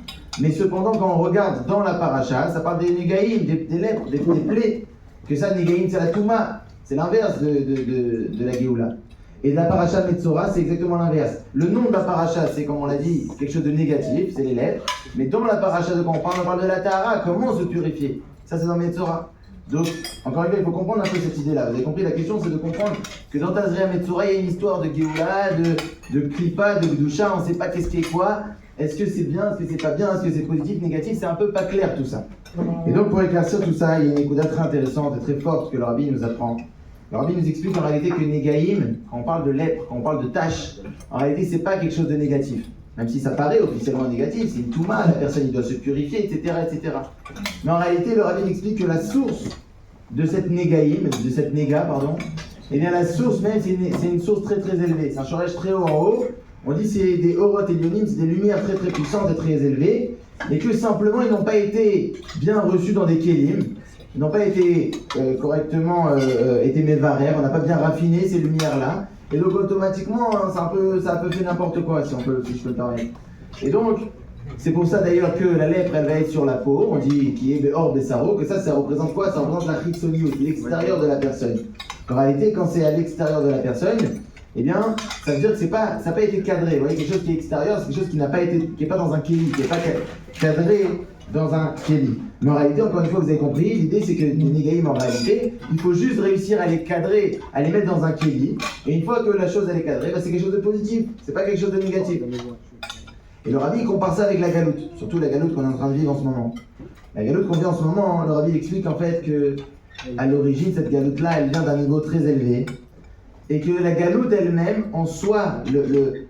Mais cependant, quand on regarde dans la paracha, ça parle des Négaïm, des lèpres, des plaies. Que ça, Négaïm, c'est la Touma. C'est l'inverse de la Géoula. Et de la paracha Metzora, c'est exactement l'inverse. Le nom de la paracha, c'est, comme on l'a dit, quelque chose de négatif, c'est les lèpres. Mais dans la paracha de quand on parle de la Tahara, comment se purifier? Ça, c'est dans Metzora. Donc, encore une fois, il faut comprendre un peu cette idée-là. Vous avez compris, la question c'est de comprendre que dans Tazria Metzora, il y a une histoire de Géoula, de Klipa, de Gdusha, on ne sait pas qu'est-ce qui est quoi. Est-ce que c'est bien, est-ce que c'est pas bien, est-ce que c'est positif, négatif, c'est un peu pas clair tout ça. Et donc pour éclaircir tout ça, il y a une écoute très intéressante et très forte que le rabbi nous apprend. Le rabbi nous explique en réalité que Négaïm, quand on parle de lèpre, quand on parle de tâches, en réalité c'est pas quelque chose de négatif. Même si ça paraît officiellement négatif, c'est une touma, la personne il doit se purifier, etc., etc. Mais en réalité, le rabbi explique que la source de cette négaïm, de cette néga, pardon, eh bien la source même, c'est une source très très élevée. C'est un shorèche très haut en haut. On dit c'est des orot et lionim, c'est des lumières très très puissantes et très élevées, et que simplement ils n'ont pas été bien reçus dans des kélim. n'ont pas été correctement été mévarères, on n'a pas bien raffiné ces lumières-là. Et donc automatiquement, ça a un peu fait n'importe quoi, si je peux me permettre. Et donc, c'est pour ça d'ailleurs que la lèpre, elle va être sur la peau, on dit qui est hors des sarros, que ça représente quoi? Ça représente la chitsoniut, l'extérieur de la personne. En réalité, quand c'est à l'extérieur de la personne, eh bien, ça veut dire que ça n'a pas été cadré. Vous voyez, quelque chose qui est extérieur, c'est quelque chose qui n'est pas dans un kéli, qui n'est pas cadré dans un kéli. Mais en réalité, encore une fois, vous avez compris, l'idée c'est que les négaïm, en réalité, il faut juste réussir à les cadrer, à les mettre dans un kéli. Et une fois que la chose elle est cadrée, bah, c'est quelque chose de positif, c'est pas quelque chose de négatif. Et le rabbi il compare ça avec la galoute, surtout la galoute qu'on est en train de vivre en ce moment. La galoute qu'on vit en ce moment, le rabbi explique en fait que à l'origine, cette galoute-là, elle vient d'un niveau très élevé. Et que la galoute elle-même, en soi,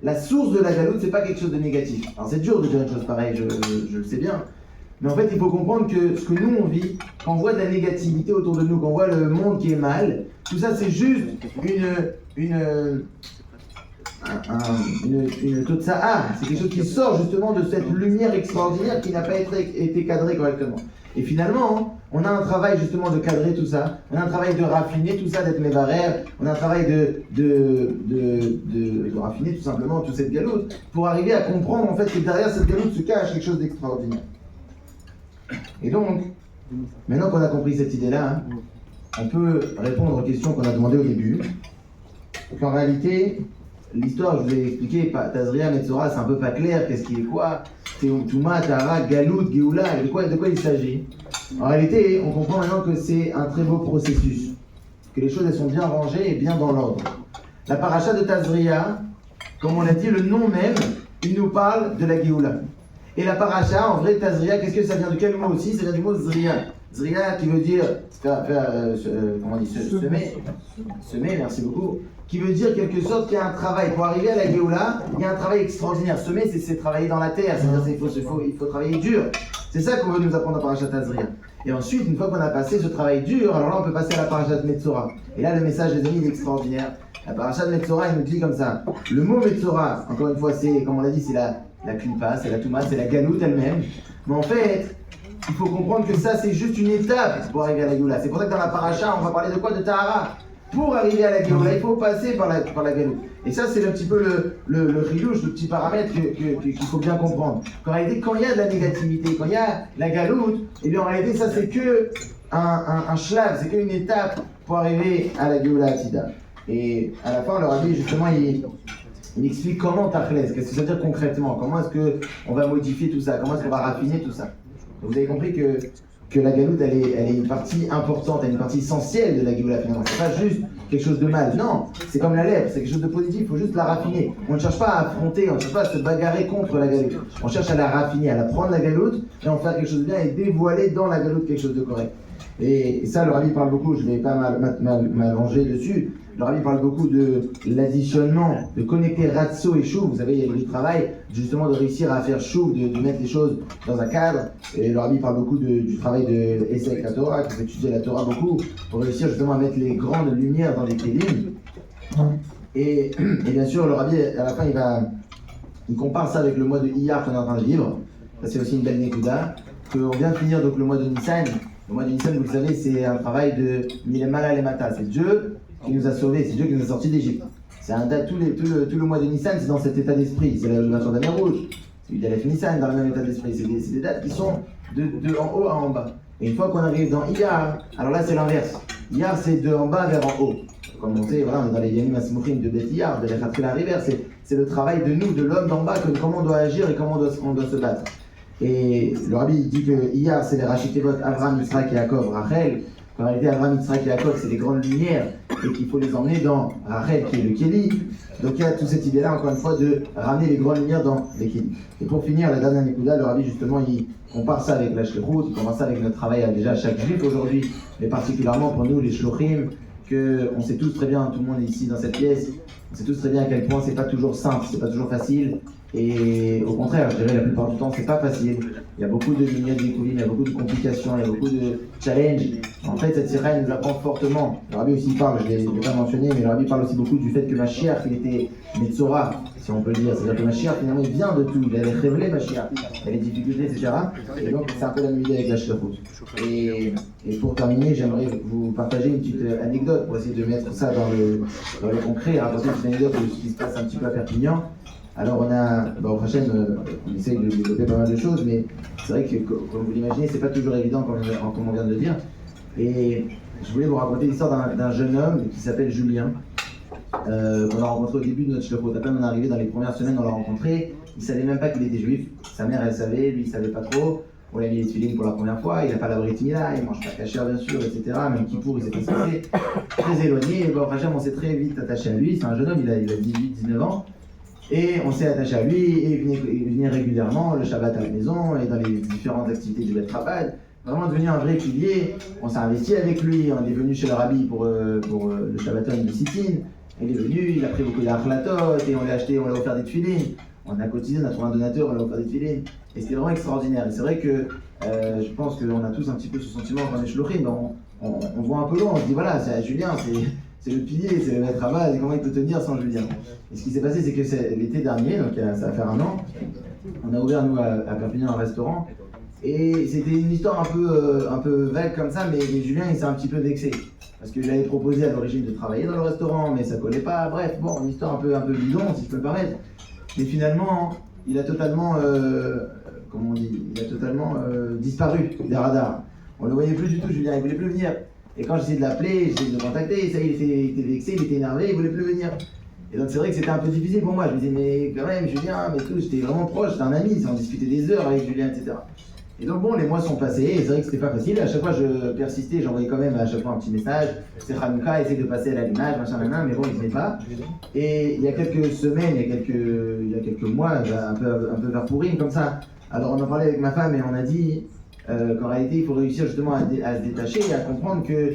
la source de la galoute, c'est pas quelque chose de négatif. Alors c'est dur de dire une chose pareille, je le sais bien. Mais en fait, il faut comprendre que ce que nous on vit, quand on voit de la négativité autour de nous, quand on voit le monde qui est mal, tout ça c'est juste une totsa'a, c'est quelque chose qui sort justement de cette lumière extraordinaire qui n'a pas été cadrée correctement. Et finalement, on a un travail justement de cadrer tout ça, on a un travail de raffiner tout ça, d'être mévarère, on a un travail de raffiner tout simplement toute cette galoute, pour arriver à comprendre en fait que derrière cette galoute se cache quelque chose d'extraordinaire. Et donc, maintenant qu'on a compris cette idée-là, on peut répondre aux questions qu'on a demandées au début. En réalité, l'histoire, je vous ai expliqué, Tazria, Metzora, c'est un peu pas clair, qu'est-ce qui est quoi, Théotouma, Tara, Galout, Géoula, de quoi il s'agit. En réalité, on comprend maintenant que c'est un très beau processus, que les choses elles sont bien rangées et bien dans l'ordre. La paracha de Tazria, comme on l'a dit, le nom même, il nous parle de la Géoula. Et la paracha, en vrai, Tazria, qu'est-ce que ça vient de quel mot aussi? Ça vient du mot Zria. Zria qui veut dire, comment on dit, semer, merci beaucoup, qui veut dire quelque sorte qu'il y a un travail. Pour arriver à la Géoula, il y a un travail extraordinaire. Semer, c'est travailler dans la terre, c'est-à-dire il faut travailler dur. C'est ça qu'on veut nous apprendre à paracha Tazria. Et ensuite, une fois qu'on a passé ce travail dur, alors là on peut passer à la paracha de Metzora. Et là, le message des amis il est extraordinaire. La paracha de Metzora, il nous dit comme ça. Le mot Metzora, encore une fois, c'est, comme on l'a dit, c'est la klipa, c'est la touma, c'est la galoute elle-même. Mais en fait, il faut comprendre que ça, c'est juste une étape pour arriver à la Géoula. C'est pour ça que dans la paracha, on va parler de quoi? De Tahara. Pour arriver à la Géoula, il faut passer par la galoute. Et ça, c'est un petit peu le chidouche, le petit paramètre qu'il faut bien comprendre. Qu'en réalité, quand il y a de la négativité, quand il y a la galoute, et bien en réalité, ça, c'est que un shlav, c'est qu'une étape pour arriver à la Géoula Atida. Et à la fin, le rabbi, justement, il explique comment Tachlès, qu'est-ce que ça veut dire concrètement, comment est-ce qu'on va modifier tout ça, comment est-ce qu'on va raffiner tout ça. Donc vous avez compris que la galoute, elle est une partie importante, elle est une partie essentielle de la Géoula finalement. C'est pas juste quelque chose de mal, non, c'est comme la lèvre, c'est quelque chose de positif, il faut juste la raffiner. On ne cherche pas à affronter, on ne cherche pas à se bagarrer contre la galoute. On cherche à la raffiner, à la prendre la galoute, et en faire quelque chose de bien et dévoiler dans la galoute quelque chose de correct. Et ça, le rabbi parle beaucoup, je ne vais pas m'allonger dessus. Le rabbi parle beaucoup de l'additionnement, de connecter Ratso et Chouv. Vous savez, il y a du travail justement de réussir à faire Chouv, de mettre les choses dans un cadre. Et le rabbi parle beaucoup du travail de Essek la Torah, qui fait étudier la Torah beaucoup, pour réussir justement à mettre les grandes lumières dans les kélim. Et bien sûr, le rabbi, à la fin, il compare ça avec le mois de Iyar qu'on est en train de vivre. Ça, c'est aussi une belle nekuda. Qu'on vient de finir donc le mois de Nissan. Le mois de Nissan, vous le savez, c'est un travail de Milemala Lemata. C'est Dieu qui nous a sauvés, c'est Dieu qui nous a sortis d'Égypte. C'est tout le mois de Nissan, c'est dans cet état d'esprit. C'est l'ouverture de la mer Rouge. C'est l'Aleph Nissan dans le même état d'esprit. C'est des dates qui sont de en haut à en bas. Et une fois qu'on arrive dans Iyar, alors là c'est l'inverse. Iyar c'est de en bas vers en haut. Comme on sait, voilà, on est dans les Yanim Asmouchim de Beth Iyar, de l'Echatchila River. C'est le travail de nous, de l'homme d'en bas, comment on doit agir et comment on doit se battre. Et le rabbi dit que Iyar c'est les Rachitevot, Avraham, Yitzhak et Yaakov, Rachel. En réalité, Avraham, Yitzhak et Yaakov, c'est des grandes lumières et qu'il faut les emmener dans Rachel, qui est le Kéli. Donc il y a toute cette idée-là, encore une fois, de ramener les grandes lumières dans les Kéli. Et pour finir, la dernière Nekuda, le rabbi, justement, il compare ça avec la Shlichut, il compare ça avec notre travail déjà chaque juif aujourd'hui, mais particulièrement pour nous, les Shluchim, qu'on sait tous très bien, tout le monde est ici dans cette pièce, on sait tous très bien à quel point c'est pas toujours simple, c'est pas toujours facile. Et au contraire, je dirais la plupart du temps, c'est pas facile. Il y a beaucoup de lignes découvertes, il y a beaucoup de complications, il y a beaucoup de challenges. En fait, cette sira nous apprend fortement. Le Rabbi aussi parle, je ne l'ai pas mentionné, mais le Rabbi parle aussi beaucoup du fait que Mashiach, il était Metzora, si on peut le dire. C'est-à-dire que Mashiach, finalement, il vient de tout. Il avait révélé Mashiach, il y a les difficultés, etc. Et donc, c'est un peu la même idée avec la Shlichut. Et pour terminer, j'aimerais vous partager une petite anecdote pour essayer de mettre ça dans le concret, raconter une petite anecdote de ce qui se passe un petit peu à Perpignan. Alors on a, au prochain, on essaye de développer pas mal de choses, mais c'est vrai que, comme vous l'imaginez, c'est pas toujours évident comme on vient de le dire. Et je voulais vous raconter l'histoire d'un jeune homme qui s'appelle Julien, qu'on a rencontré au début de notre Shlichut. À peine on est arrivé dans les premières semaines, on l'a rencontré, il savait même pas qu'il était juif, sa mère elle savait, lui il savait pas trop. On lui a mis les tefilines pour la première fois, il n'a pas la brit mila, il mange pas kasher bien sûr, etc. Même Kippour, il s'est passé très éloigné. Et bon, on s'est très vite attaché à lui, c'est un jeune homme, il a 18-19 ans. Et on s'est attaché à lui et il venait régulièrement le Shabbat à la maison et dans les différentes activités du Beth Chabad. Vraiment devenu un vrai pilier. On s'est investi avec lui, on est venu chez le Rabbi pour le Shabbaton du Sitin. Il est venu, il a pris beaucoup d'achlatot et on l'a acheté, on l'a offert des tefilines. On a cotisé, on a trouvé un donateur, on l'a offert des tefilines. Et c'était vraiment extraordinaire. Et c'est vrai que je pense qu'on a tous un petit peu ce sentiment quand on est shluchim, on voit un peu loin, on se dit voilà, c'est Julien, c'est le pilier, c'est le maître à base, et comment il peut tenir sans Julien. Et ce qui s'est passé, c'est que l'été dernier, donc ça va faire un an, on a ouvert nous à Perpignan un restaurant, et c'était une histoire un peu vague comme ça, mais Julien il s'est un petit peu vexé. Parce que j'avais proposé à l'origine de travailler dans le restaurant, mais ça collait pas, bref, bon, une histoire un peu bidon, si je peux me permettre. Mais finalement, il a totalement, disparu des radars. On le voyait plus du tout, Julien, il voulait plus venir. Et quand j'essayais de l'appeler, j'essayais de le contacter, ça, il était vexé, il était énervé, il voulait plus venir. Et donc c'est vrai que c'était un peu difficile pour moi. Je me disais, mais quand même, Julien, mais tout, j'étais vraiment proche, j'étais un ami, on discutait des heures avec Julien, etc. Et donc bon, les mois sont passés, et c'est vrai que c'était pas facile. À chaque fois, je persistais, j'envoyais quand même à chaque fois un petit message. C'est Hanouka, essaye de passer à l'allumage, machin, mais bon, il venait pas. Et il y a quelques semaines, il y a quelques mois, un peu vers Pourim, comme ça. Alors on en parlait avec ma femme et on a dit qu'en réalité, il faut réussir justement à se détacher et à comprendre que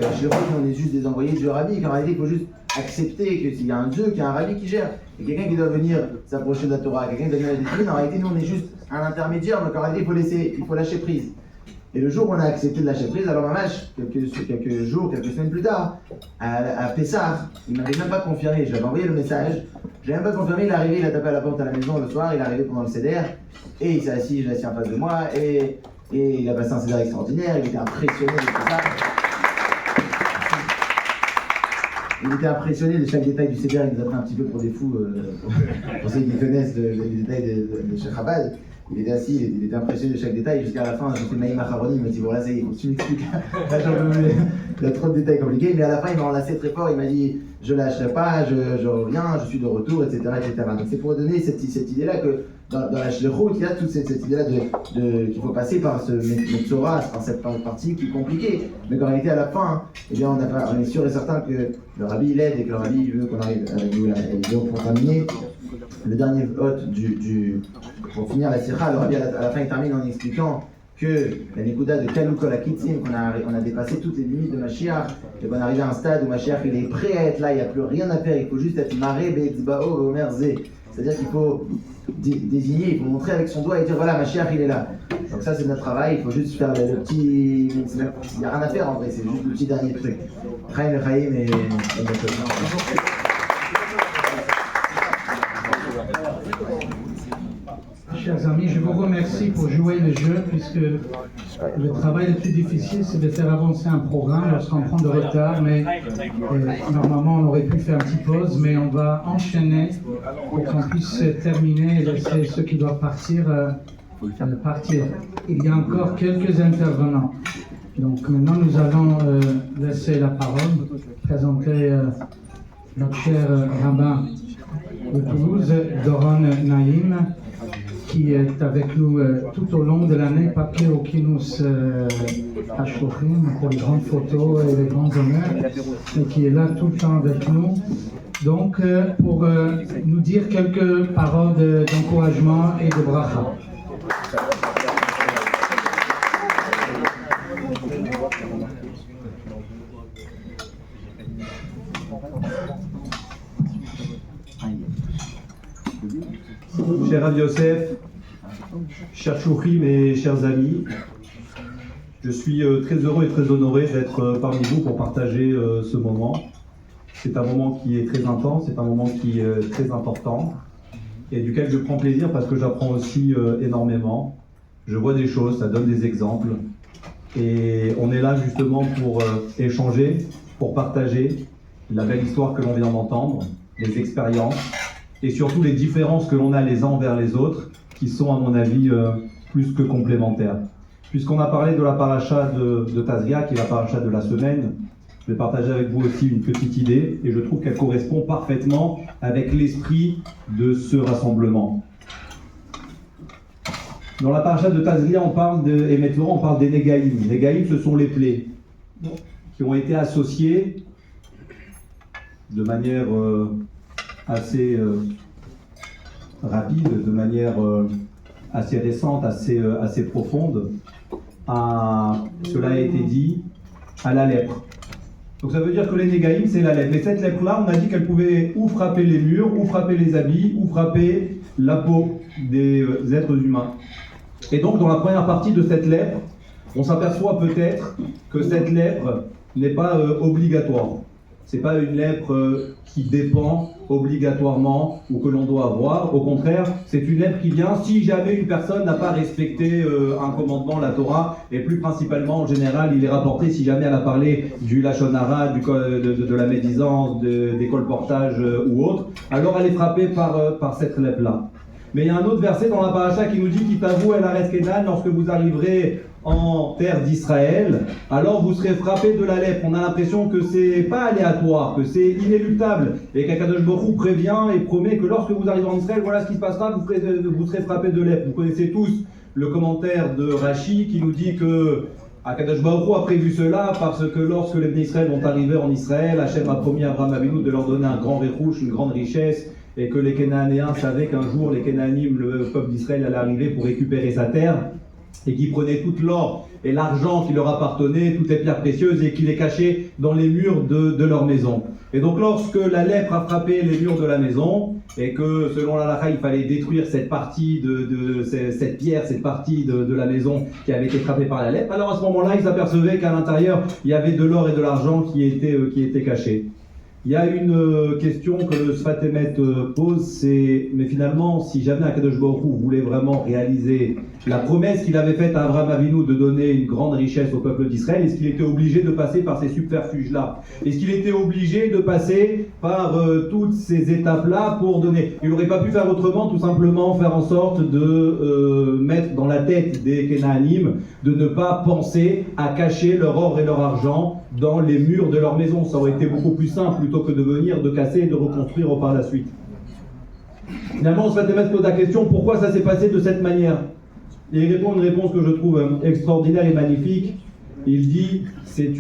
la Shlichut, on est juste des envoyés du Rabbi, qu'en réalité, il faut juste accepter qu'il y a un Dieu, qu'il y a un Rabbi qui gère, et quelqu'un qui doit venir s'approcher de la Torah, quelqu'un qui doit venir la définir. En réalité, nous, on est juste un intermédiaire, donc en réalité, il faut lâcher prise. Et le jour où on a accepté de lâcher prise, alors Mamash, quelques jours, quelques semaines plus tard, à Pessah, il m'avait même pas confirmé, j'avais envoyé le message, je l'avais même pas confirmé, il est arrivé, il a tapé à la porte à la maison le soir, il est arrivé pendant le Seder, et il s'est assis, je l'ai assis en face de moi, et il a passé un Seder extraordinaire, il était impressionné de tout ça. Il était impressionné de chaque détail du Seder, il nous a pris un petit peu pour des fous, pour ceux qui connaissent les détails de Sheikh Chabad. Il était assis, il était impressionné de chaque détail, jusqu'à la fin, j'ai fait Maïm Acharoni, il m'a dit bon là ça y est, il faut que tu m'expliques. Il y a trop de détails compliqués, mais à la fin il m'a enlacé très fort, il m'a dit je lâcherai pas, je reviens, je suis de retour, etc. Donc c'est pour donner cette idée-là que dans la Shlichut, il y a toute cette idée-là qu'il faut passer par ce Metzora, par cette partie qui est compliquée, mais qu'en réalité à la fin, eh bien, on est sûr et certain que le Rabbi il aide et que le Rabbi veut qu'on arrive avec nous là. Et donc pour terminer, le dernier hôte pour finir la Sikha, le Rabbi à la fin il termine en expliquant que la Nekuda de Kalukol Akitzim, qu'on a dépassé toutes les limites de Mashiach, et qu'on est arrivé à un stade où Mashiach il est prêt à être là, il n'y a plus rien à faire, il faut juste être maré be'etzba'o ve'omer-ze. C'est-à-dire qu'il faut désigner, il faut montrer avec son doigt et dire voilà, Mashiach il est là. Donc ça c'est notre travail, il faut juste faire le petit. Il n'y a rien à faire en vrai, c'est juste le petit dernier truc. Chaim le Chaim et. Chers amis, je vous remercie pour jouer le jeu, puisque le travail le plus difficile, c'est de faire avancer un programme lorsqu'on prend de retard, mais normalement on aurait pu faire une petite pause, mais on va enchaîner pour qu'on puisse terminer et laisser ceux qui doivent partir partir. Il y a encore quelques intervenants. Donc maintenant nous allons laisser la parole, présenter notre cher rabbin de Toulouse, Doron Naïm, qui est avec nous tout au long de l'année, pas que au Kinous Hashlochim pour les grandes photos et les grands honneurs, mais qui est là tout le temps avec nous. Donc, pour nous dire quelques paroles d'encouragement et de bracha. Rav Yosef, chers chouchim et chers amis, je suis très heureux et très honoré d'être parmi vous pour partager ce moment. C'est un moment qui est très intense, c'est un moment qui est très important et duquel je prends plaisir parce que j'apprends aussi énormément. Je vois des choses, ça donne des exemples et on est là justement pour échanger, pour partager la belle histoire que l'on vient d'entendre, les expériences et surtout les différences que l'on a les uns envers les autres qui sont à mon avis plus que complémentaires. Puisqu'on a parlé de la paracha de Tazria, qui est la paracha de la semaine, je vais partager avec vous aussi une petite idée, et je trouve qu'elle correspond parfaitement avec l'esprit de ce rassemblement. Dans la paracha de Tazria, on parle et maintenant on parle des Négaïm. Les Négaïm, ce sont les plaies qui ont été associées de manière assez rapide, de manière assez récente, assez profonde, cela a été dit, à la lèpre. Donc ça veut dire que les Négaïm, c'est la lèpre. Et cette lèpre-là, on a dit qu'elle pouvait ou frapper les murs, ou frapper les habits, ou frapper la peau des êtres humains. Et donc dans la première partie de cette lèpre, on s'aperçoit peut-être que cette lèpre n'est pas obligatoire. C'est pas une lèpre qui dépend obligatoirement ou que l'on doit avoir. Au contraire, c'est une lèpre qui vient si jamais une personne n'a pas respecté un commandement, la Torah, et plus principalement, en général, il est rapporté si jamais elle a parlé du lachon hara, de la médisance, des colportages ou autre, alors elle est frappée par cette lèpre-là. Mais il y a un autre verset dans la paracha qui nous dit « Kitavou el Aretz Kenan » lorsque vous arriverez en terre d'Israël, alors vous serez frappé de la lèpre. On a l'impression que c'est pas aléatoire, que c'est inéluctable. Et qu'Akadosh Baruch Hu prévient et promet que lorsque vous arrivez en Israël, voilà ce qui se passera, vous serez frappé de lèpre. Vous connaissez tous le commentaire de Rashi qui nous dit que Akadosh Baruch Hu a prévu cela parce que lorsque les Bnei Israël vont arriver en Israël, Hachem a promis à Abraham Avinu de leur donner un grand réchouch, une grande richesse, et que les Cananéens savaient qu'un jour les Cananim, le peuple d'Israël, allait arriver pour récupérer sa terre, et qui prenaient tout l'or et l'argent qui leur appartenait, toutes les pierres précieuses, et qui les cachaient dans les murs de leur maison. Et donc lorsque la lèpre a frappé les murs de la maison, et que selon l'halakha il fallait détruire cette partie cette pierre, cette partie de la maison qui avait été frappée par la lèpre, alors à ce moment-là ils s'apercevaient qu'à l'intérieur il y avait de l'or et de l'argent qui étaient cachés. Il y a une question que le Sfat Emet pose, c'est mais finalement, si jamais Akadosh Baruch Hu voulait vraiment réaliser la promesse qu'il avait faite à Abraham Avinu de donner une grande richesse au peuple d'Israël, est-ce qu'il était obligé de passer par ces subterfuges-là? Est-ce qu'il était obligé de passer par toutes ces étapes-là pour donner? Il n'aurait pas pu faire autrement, tout simplement faire en sorte de mettre dans la tête des Kénaanim de ne pas penser à cacher leur or et leur argent dans les murs de leur maison. Ça aurait été beaucoup plus simple plutôt que de venir, de casser et de reconstruire par la suite. Finalement, on se fait pose la question, pourquoi ça s'est passé de cette manière? Et il répond une réponse que je trouve extraordinaire et magnifique. Il dit, c'est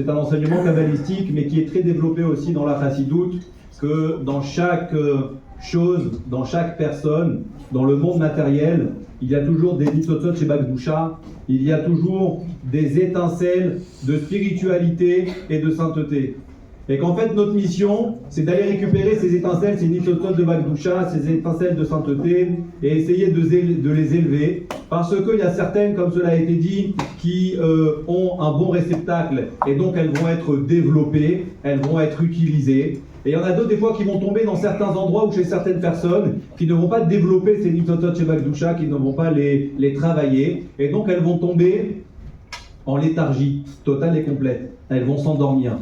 un enseignement kabbalistique, mais qui est très développé aussi dans la chassidoute, que dans chaque chose, dans chaque personne, dans le monde matériel, il y a toujours des nitzotzot chez Bakdusha, il y a toujours des étincelles de spiritualité et de sainteté. Et qu'en fait, notre mission, c'est d'aller récupérer ces étincelles, ces nitzotzot de Bakdusha, ces étincelles de sainteté, et essayer de les élever, parce qu'il y a certaines, comme cela a été dit, qui ont un bon réceptacle, et donc elles vont être développées, elles vont être utilisées. Et il y en a d'autres des fois qui vont tomber dans certains endroits ou chez certaines personnes qui ne vont pas développer ces nitzotzot chez Bakdusha, qui ne vont pas les travailler, et donc elles vont tomber en léthargie totale et complète. Elles vont s'endormir.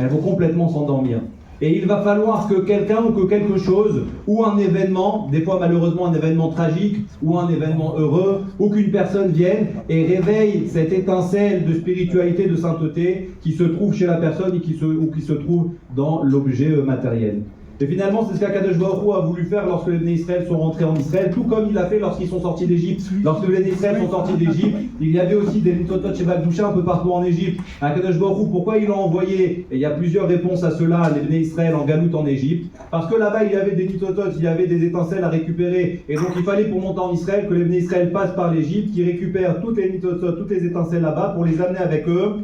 Elles vont complètement s'endormir. Et il va falloir que quelqu'un ou que quelque chose, ou un événement, des fois malheureusement un événement tragique, ou un événement heureux, ou qu'une personne vienne et réveille cette étincelle de spiritualité, de sainteté, qui se trouve chez la personne ou qui se trouve dans l'objet matériel. Et finalement, c'est ce qu'Akadosh Baruch Hu a voulu faire lorsque les Bnei Israël sont rentrés en Israël, tout comme il a fait lorsqu'ils sont sortis d'Égypte. Lorsque les Bnei Israël sont sortis d'Égypte, il y avait aussi des nitzotzot chez Bakdusha un peu partout en Égypte. Akadosh Baruch Hu, pourquoi il l'a envoyé? Et il y a plusieurs réponses à cela, les Bnei Israël en galoute en Égypte. Parce que là-bas, il y avait des nitzotzot, il y avait des étincelles à récupérer. Et donc il fallait pour monter en Israël que les Bnei Israël passent par l'Égypte, qui récupèrent toutes les nitzotzot, toutes les étincelles là-bas pour les amener avec eux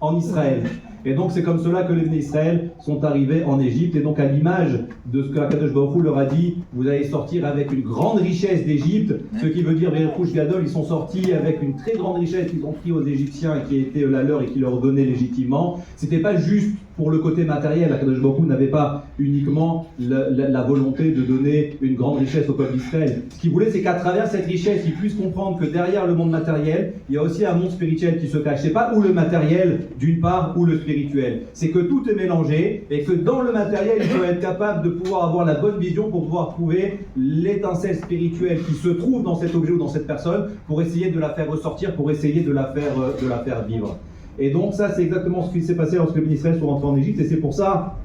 en Israël. Et donc c'est comme cela que les Bnei Israël sont arrivés en Égypte. Et donc à l'image de ce que Akadosh Baruch Hu leur a dit, vous allez sortir avec une grande richesse d'Égypte, ce qui veut dire Ve'erush Gadol, ils sont sortis avec une très grande richesse qu'ils ont pris aux Égyptiens et qui était la leur et qui leur venait légitimement. C'était pas juste pour le côté matériel. Akadosh Baruch Hu n'avait pas uniquement la volonté de donner une grande richesse au peuple d'Israël. Ce qu'il voulait, c'est qu'à travers cette richesse, ils puissent comprendre que derrière le monde matériel, il y a aussi un monde spirituel qui se cache. C'est pas ou le matériel d'une part ou le spirituel. C'est que tout est mélangé et que dans le matériel, il faut être capable de pouvoir avoir la bonne vision pour pouvoir trouver l'étincelle spirituelle qui se trouve dans cet objet ou dans cette personne pour essayer de la faire ressortir, pour essayer de la faire vivre. Et donc ça, c'est exactement ce qui s'est passé lorsque les Bnei Israël sont rentrés en Égypte, et c'est pour ça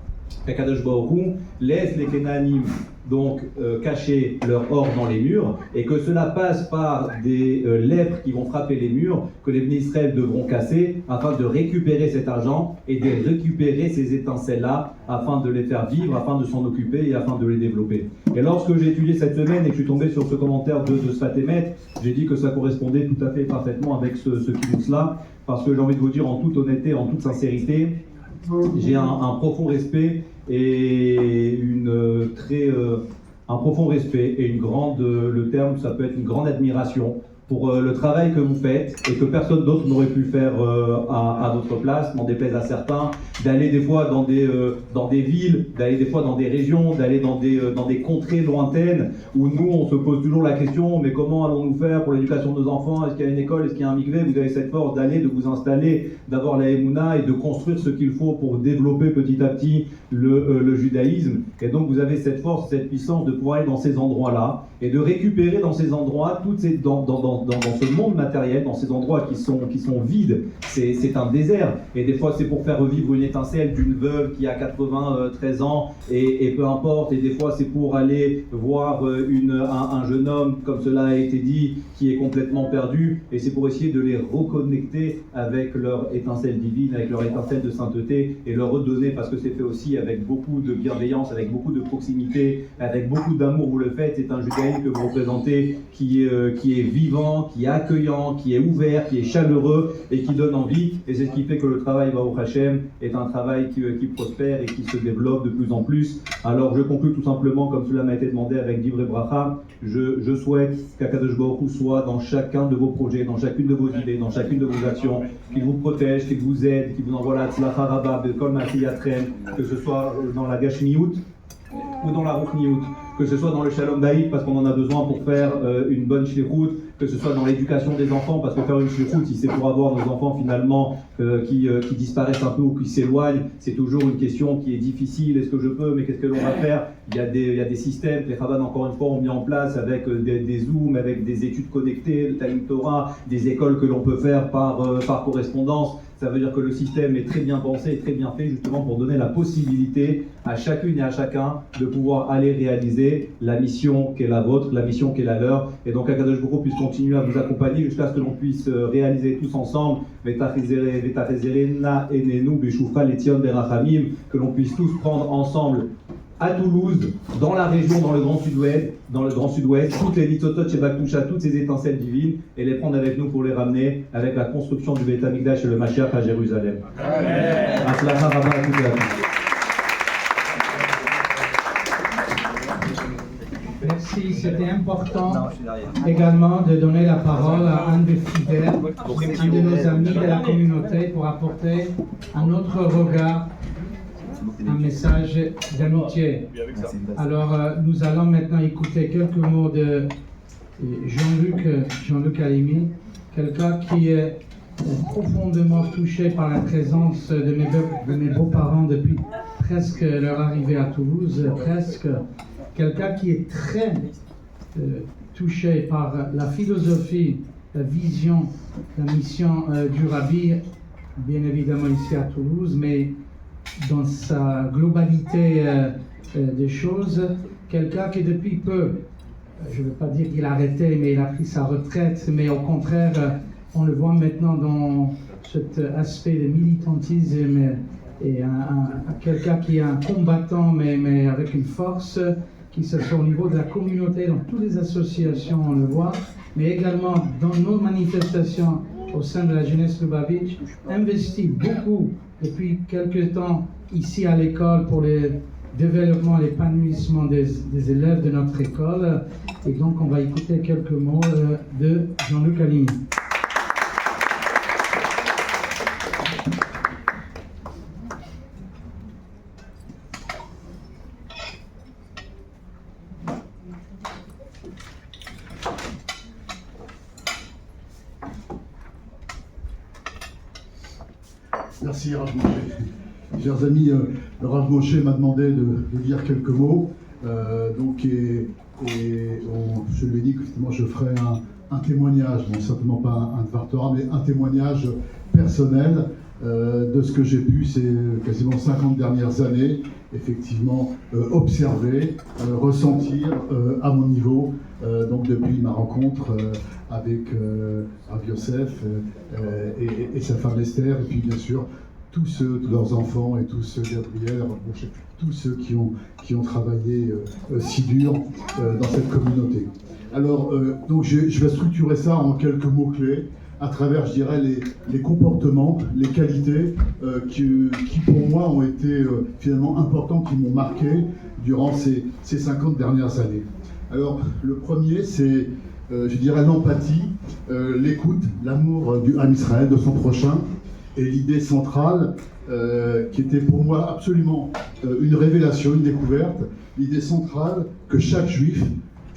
qu'Akadosh Baruch Hu laisse les Kénanim donc cacher leur or dans les murs, et que cela passe par des lèpres qui vont frapper les murs, que les Bnei Israël devront casser afin de récupérer cet argent et de récupérer ces étincelles-là afin de les faire vivre, afin de s'en occuper et afin de les développer. Et lorsque j'ai étudié cette semaine et que je suis tombé sur ce commentaire de Sfat Emet, j'ai dit que ça correspondait tout à fait parfaitement avec ce kibbutz-là, parce que j'ai envie de vous dire en toute honnêteté, en toute sincérité, j'ai un profond respect et un profond respect et une grande, le terme ça peut être une grande admiration pour le travail que vous faites et que personne d'autre n'aurait pu faire à votre place, n'en déplaise à certains, d'aller des fois dans des villes, d'aller des fois dans des régions, d'aller dans des contrées lointaines où nous on se pose toujours la question, mais comment allons-nous faire pour l'éducation de nos enfants? Est-ce qu'il y a une école? Est-ce qu'il y a un mikvé? Vous avez cette force d'aller, de vous installer, d'avoir la Emouna et de construire ce qu'il faut pour développer petit à petit le judaïsme. Et donc vous avez cette force, cette puissance de pouvoir aller dans ces endroits-là et de récupérer dans ces endroits toutes ces dans ce monde matériel, dans ces endroits qui sont vides, c'est un désert. Et des fois, c'est pour faire revivre une étincelle d'une veuve qui a 93 ans, et peu importe. Et des fois, c'est pour aller voir un jeune homme, comme cela a été dit, qui est complètement perdu. Et c'est pour essayer de les reconnecter avec leur étincelle divine, avec leur étincelle de sainteté, et leur redonner, parce que c'est fait aussi avec beaucoup de bienveillance, avec beaucoup de proximité, avec beaucoup d'amour. Vous le faites, c'est un judaïsme que vous représentez qui est vivant, qui est accueillant, qui est ouvert, qui est chaleureux et qui donne envie. Et c'est ce qui fait que le travail Baruch Hashem est un travail qui prospère et qui se développe de plus en plus. Alors je conclue tout simplement, comme cela m'a été demandé avec Divrei Bracha, je souhaite qu'Akadosh Baruch Hu soit dans chacun de vos projets, dans chacune de vos idées, dans chacune de vos actions, qu'il vous protège, qu'il vous aide, qu'il vous envoie la tzlacha rabba, bekol ma'asiyatrem, que ce soit dans la gashmiyut ou dans la ruchniut, que ce soit dans le shalom baït parce qu'on en a besoin pour faire une bonne shlichut, que ce soit dans l'éducation des enfants, parce que faire une shlichut, si c'est pour avoir nos enfants finalement qui disparaissent un peu ou qui s'éloignent, c'est toujours une question qui est difficile. Est-ce que je peux? Mais qu'est-ce que l'on va faire? Il y a des systèmes que les Chabad encore une fois ont mis en place avec des Zooms, avec des études connectées, le Talmud Torah, des écoles que l'on peut faire par correspondance. Ça veut dire que le système est très bien pensé et très bien fait justement pour donner la possibilité à chacune et à chacun de pouvoir aller réaliser la mission qui est la vôtre, la mission qui est la leur. Et donc Akadosh Baruch Hu puisse continuer à vous accompagner jusqu'à ce que l'on puisse réaliser tous ensemble que l'on puisse tous prendre ensemble à Toulouse, dans la région, dans le Grand Sud-Ouest, toutes les Nitzotot chez Bakoucha, toutes ces étincelles divines, et les prendre avec nous pour les ramener avec la construction du Beit Hamikdash et le Mashiach à Jérusalem. Atzlacha rabba à toutes et à tous. Merci, c'était important également de donner la parole à un des fidèles, un de nos amis de la communauté, pour apporter un autre regard, un message d'amitié. Alors, nous allons maintenant écouter quelques mots de Jean-Luc Halimi, quelqu'un qui est profondément touché par la présence de mes beaux-parents depuis presque leur arrivée à Toulouse, quelqu'un qui est très touché par la philosophie, la vision, la mission du Rabbi, bien évidemment ici à Toulouse, mais dans sa globalité des choses, quelqu'un qui depuis peu, je ne veux pas dire qu'il a arrêté, mais il a pris sa retraite, mais au contraire, on le voit maintenant dans cet aspect de militantisme et quelqu'un qui est un combattant, mais avec une force, qui se fait au niveau de la communauté, dans toutes les associations, on le voit, mais également dans nos manifestations au sein de la jeunesse Lubavitch, investit beaucoup depuis quelques temps ici à l'école pour le développement et l'épanouissement des élèves de notre école. Et donc on va écouter quelques mots de Jean-Luc Aligny. Merci Rav Moshe. Chers amis, Rav Moshe m'a demandé de dire quelques mots. Je lui ai dit que justement, je ferai un témoignage, bon, certainement pas un Dvar Torah, mais un témoignage personnel de ce que j'ai pu ces quasiment 50 dernières années, effectivement, observer, ressentir à mon niveau, donc depuis ma rencontre avec Rav Yosef et sa femme Esther, et puis bien sûr tous leurs enfants et tous Gabriel, tous ceux qui ont travaillé si dur dans cette communauté. Alors, donc je vais structurer ça en quelques mots-clés, à travers, je dirais, les comportements, les qualités qui pour moi ont été finalement importants, qui m'ont marqué durant ces 50 dernières années. Alors, le premier, c'est, je dirais, l'empathie, l'écoute, l'amour du Ham Israël, de son prochain, et l'idée centrale, qui était pour moi absolument une révélation, une découverte, l'idée centrale que chaque juif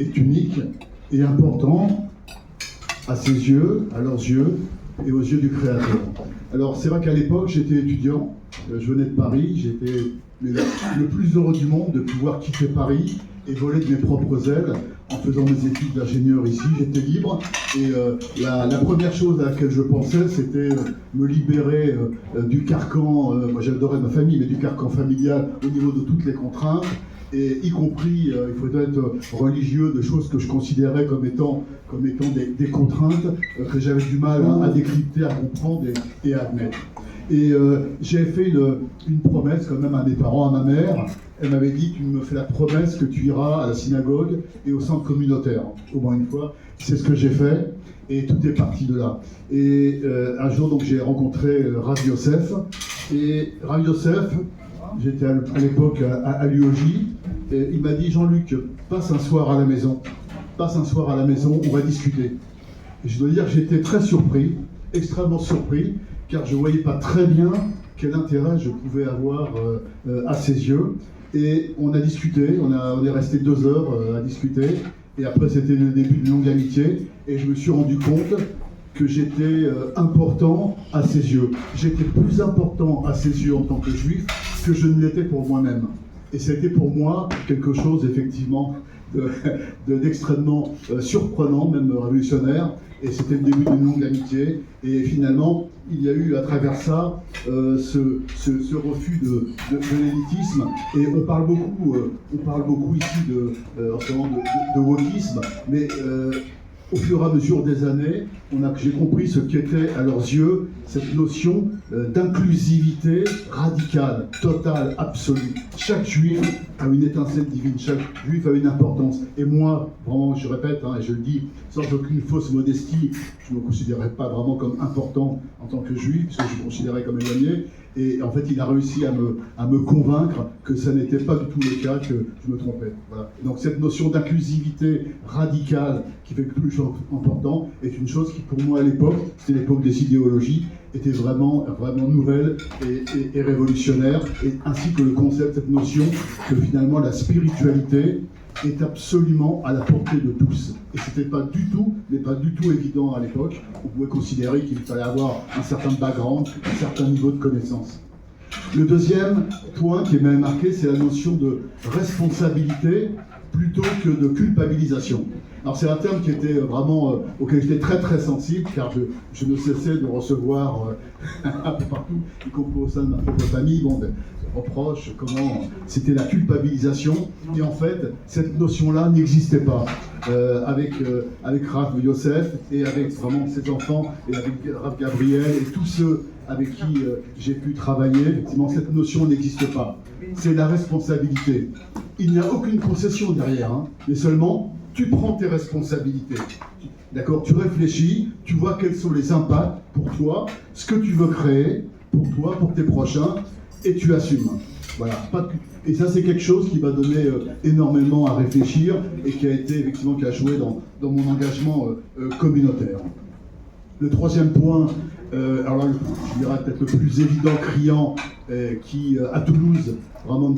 est unique et important à ses yeux, à leurs yeux et aux yeux du Créateur. Alors c'est vrai qu'à l'époque j'étais étudiant, je venais de Paris, j'étais le plus heureux du monde de pouvoir quitter Paris et voler de mes propres ailes en faisant mes études d'ingénieur ici. J'étais libre et la première chose à laquelle je pensais, c'était me libérer du carcan, moi j'adorais ma famille, mais du carcan familial au niveau de toutes les contraintes, et y compris, il faut être religieux, de choses que je considérais comme étant des contraintes que j'avais du mal à décrypter, à comprendre et à admettre. Et j'ai fait une promesse quand même à mes parents, à ma mère. Elle m'avait dit: tu me fais la promesse que tu iras à la synagogue et au centre communautaire, au moins une fois. C'est ce que j'ai fait, et tout est parti de là. Et un jour, donc, j'ai rencontré Rav Yosef, et Rav Yosef, j'étais à l'époque à l'UOJ, et il m'a dit: Jean-Luc, passe un soir à la maison, on va discuter. Et je dois dire que j'étais très surpris, extrêmement surpris, car je ne voyais pas très bien quel intérêt je pouvais avoir à ses yeux. Et on a discuté, on est resté 2 heures à discuter, et après c'était le début d'une longue amitié, et je me suis rendu compte que j'étais important à ses yeux. J'étais plus important à ses yeux en tant que juif que je ne l'étais pour moi-même. Et c'était pour moi quelque chose effectivement d'extrêmement surprenant, même révolutionnaire. Et c'était le début d'une longue amitié. Et finalement, il y a eu à travers ça ce refus de l'élitisme. Et on parle beaucoup ici de wokisme, mais au fur et à mesure des années, j'ai compris ce qu'était à leurs yeux cette notion d'inclusivité radicale, totale, absolue. Chaque juif a une étincelle divine, chaque juif a une importance. Et moi, vraiment, je répète, et je le dis sans aucune fausse modestie, je ne me considérais pas vraiment comme important en tant que juif, puisque je me considérais comme éloigné. Et en fait, il a réussi à me convaincre que ça n'était pas du tout le cas, que je me trompais. Voilà. Donc cette notion d'inclusivité radicale qui fait que tout le chose important est une chose qui, pour moi, à l'époque, c'était l'époque des idéologies, était vraiment nouvelle et révolutionnaire, et ainsi que le concept, cette notion que finalement la spiritualité est absolument à la portée de tous. Et c'était pas du tout évident à l'époque. On pouvait considérer qu'il fallait avoir un certain background, un certain niveau de connaissance. Le deuxième point qui est même marqué, c'est la notion de responsabilité plutôt que de culpabilisation. Alors c'est un terme qui était vraiment auquel j'étais très très sensible, car je ne cessais de recevoir un peu partout, y compris au sein de ma propre famille, des reproches, comment c'était la culpabilisation. Et en fait, cette notion-là n'existait pas avec Rav Yosef et avec vraiment ses enfants et avec Rav Gabriel et tous ceux avec qui j'ai pu travailler. Effectivement, cette notion n'existe pas. C'est la responsabilité. Il n'y a aucune concession derrière, mais seulement tu prends tes responsabilités. D'accord? Tu réfléchis, tu vois quels sont les impacts pour toi, ce que tu veux créer pour toi, pour tes prochains, et tu assumes. Voilà. Et ça, c'est quelque chose qui m'a donné énormément à réfléchir et qui a été effectivement qui a joué dans mon engagement communautaire. Le troisième point, alors là, je dirais peut-être le plus évident, criant, qui à Toulouse vraiment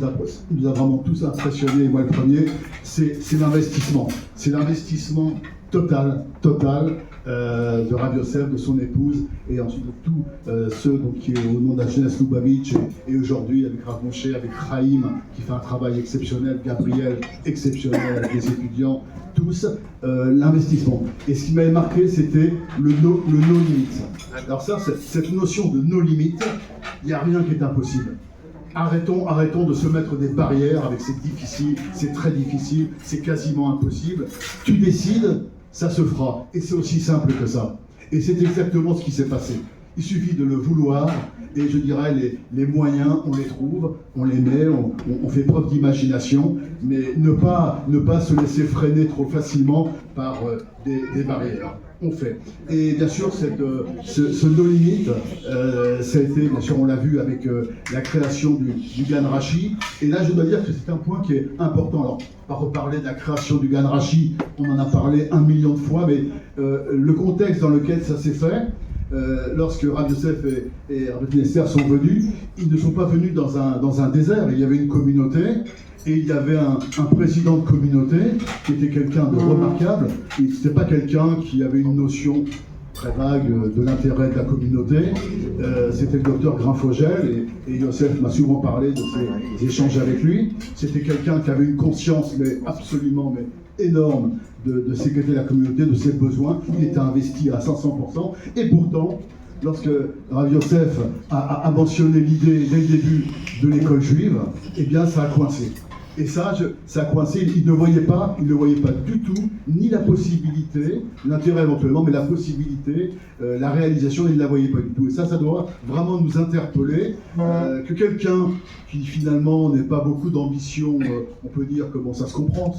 nous a vraiment tous impressionnés, et moi le premier, c'est l'investissement. C'est l'investissement total de Rav Yosef, de son épouse, et ensuite de tous ceux donc, qui est au nom de la jeunesse Lubavitch, et aujourd'hui avec Rav Moshe, avec Chaim, qui fait un travail exceptionnel, Gabriel, exceptionnel, avec les étudiants, tous, l'investissement. Et ce qui m'avait marqué, c'était le no limit. Alors ça, cette notion de no limit, il n'y a rien qui est impossible. Arrêtons de se mettre des barrières avec c'est difficile, c'est très difficile, c'est quasiment impossible. Tu décides, ça se fera. Et c'est aussi simple que ça. Et c'est exactement ce qui s'est passé. Il suffit de le vouloir, et je dirais les moyens, on les trouve, on les met, on fait preuve d'imagination, mais ne pas se laisser freiner trop facilement par des barrières. On fait. Et bien sûr, ce no limit, ça a été, bien sûr, on l'a vu avec la création du Gan Rashi. Et là, je dois dire que c'est un point qui est important. Alors, pas reparler de la création du Gan Rashi, on en a parlé 1 million de fois, mais le contexte dans lequel ça s'est fait, lorsque Rav Yosef et Rav Esther sont venus, ils ne sont pas venus dans un désert. Il y avait une communauté. Et il y avait un président de communauté qui était quelqu'un de remarquable. Ce n'était pas quelqu'un qui avait une notion très vague de l'intérêt de la communauté. C'était le docteur Grinfogel, et Yosef m'a souvent parlé de ses échanges avec lui. C'était quelqu'un qui avait une conscience absolument énorme de ce qu'était la communauté, de ses besoins. Il était investi à 500%. Et pourtant, lorsque Rav Yosef a mentionné l'idée dès le début de l'école juive, eh bien ça a coincé. Et ça a coincé, il ne voyait pas du tout, ni la possibilité, l'intérêt éventuellement, mais la possibilité, la réalisation, il ne la voyait pas du tout. Et ça doit vraiment nous interpeller, que quelqu'un qui finalement n'a pas beaucoup d'ambition, on peut dire que bon, ça se comprend,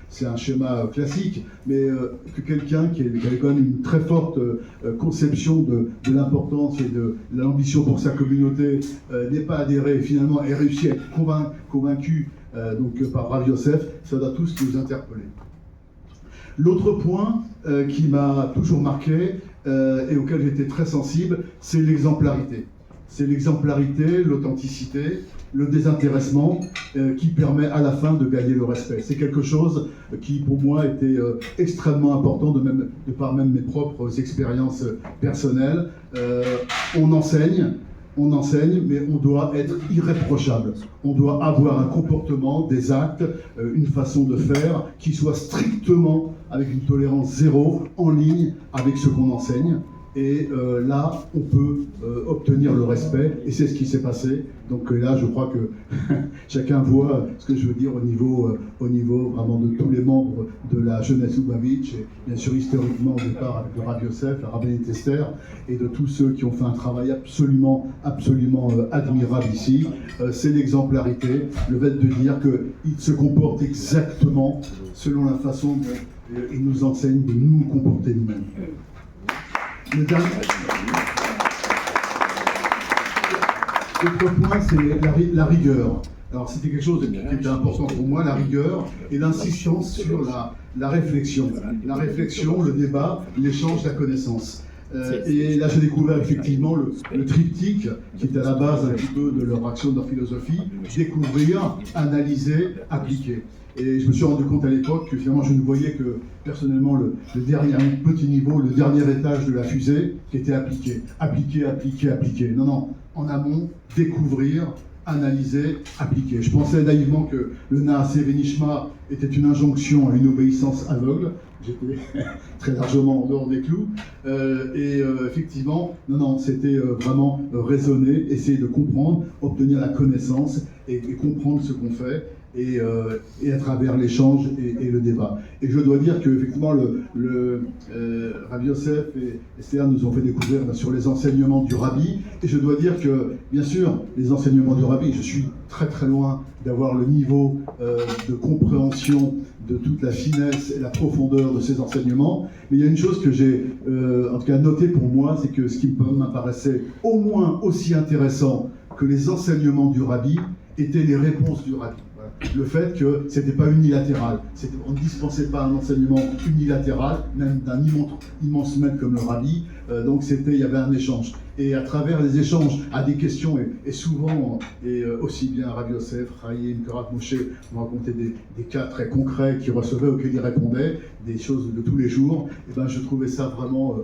c'est un schéma classique, mais que quelqu'un qui avait quand même une très forte conception de l'importance et de l'ambition pour sa communauté, n'ait pas adhéré, finalement ait réussi à être convaincu par Rav Yosef, ça doit tous nous interpeller. L'autre point qui m'a toujours marqué et auquel j'étais très sensible, c'est l'exemplarité. C'est l'exemplarité, l'authenticité, le désintéressement qui permet à la fin de gagner le respect. C'est quelque chose qui pour moi était extrêmement important de par même mes propres expériences personnelles. On enseigne, mais on doit être irréprochable. On doit avoir un comportement, des actes, une façon de faire qui soit strictement, avec une tolérance zéro, en ligne avec ce qu'on enseigne. Et là, on peut obtenir le respect, et c'est ce qui s'est passé. Donc là, je crois que chacun voit ce que je veux dire au niveau vraiment de tous les membres de la jeunesse Lubavitch, et bien sûr historiquement au départ avec le Rav Yosef, la Rabbinit Esther, et de tous ceux qui ont fait un travail absolument admirable ici. C'est l'exemplarité, le fait de dire qu'ils se comportent exactement selon la façon dont ils nous enseignent de nous comporter nous-mêmes. Le dernier point, c'est la rigueur. Alors c'était quelque chose qui était important pour moi, la rigueur et l'insistance sur la réflexion. La réflexion, le débat, l'échange, la connaissance. Et là j'ai découvert effectivement le triptyque qui est à la base un petit peu de leur action, de leur philosophie, découvrir, analyser, appliquer. Et je me suis rendu compte à l'époque que finalement je ne voyais que personnellement le dernier petit niveau, le dernier étage de la fusée qui était appliquer. Non, en amont, découvrir, analyser, appliquer. Je pensais naïvement que le Naaseh Venishma était une injonction à une obéissance aveugle. J'étais très largement en dehors des clous. Effectivement, non, c'était vraiment raisonner, essayer de comprendre, obtenir la connaissance et comprendre ce qu'on fait. Et à travers l'échange et le débat. Et je dois dire qu'effectivement, Rav Yosef et Esther nous ont fait découvrir sur les enseignements du Rabbi. Et je dois dire que, bien sûr, les enseignements du Rabbi, je suis très très loin d'avoir le niveau de compréhension de toute la finesse et la profondeur de ses enseignements. Mais il y a une chose que j'ai en tout cas notée pour moi, c'est que ce qui m'apparaissait au moins aussi intéressant que les enseignements du rabbi étaient les réponses du rabbi. Voilà. Le fait que ce n'était pas unilatéral, on ne dispensait pas un enseignement unilatéral, même d'un immense maître comme le rabbi, donc il y avait un échange. Et à travers les échanges à des questions, et souvent, aussi bien Rabbi Yosef, Chaim, que Rav Moshe m'ont raconté des cas très concrets qu'ils recevaient, auxquels ils répondaient, des choses de tous les jours, et ben je trouvais ça vraiment,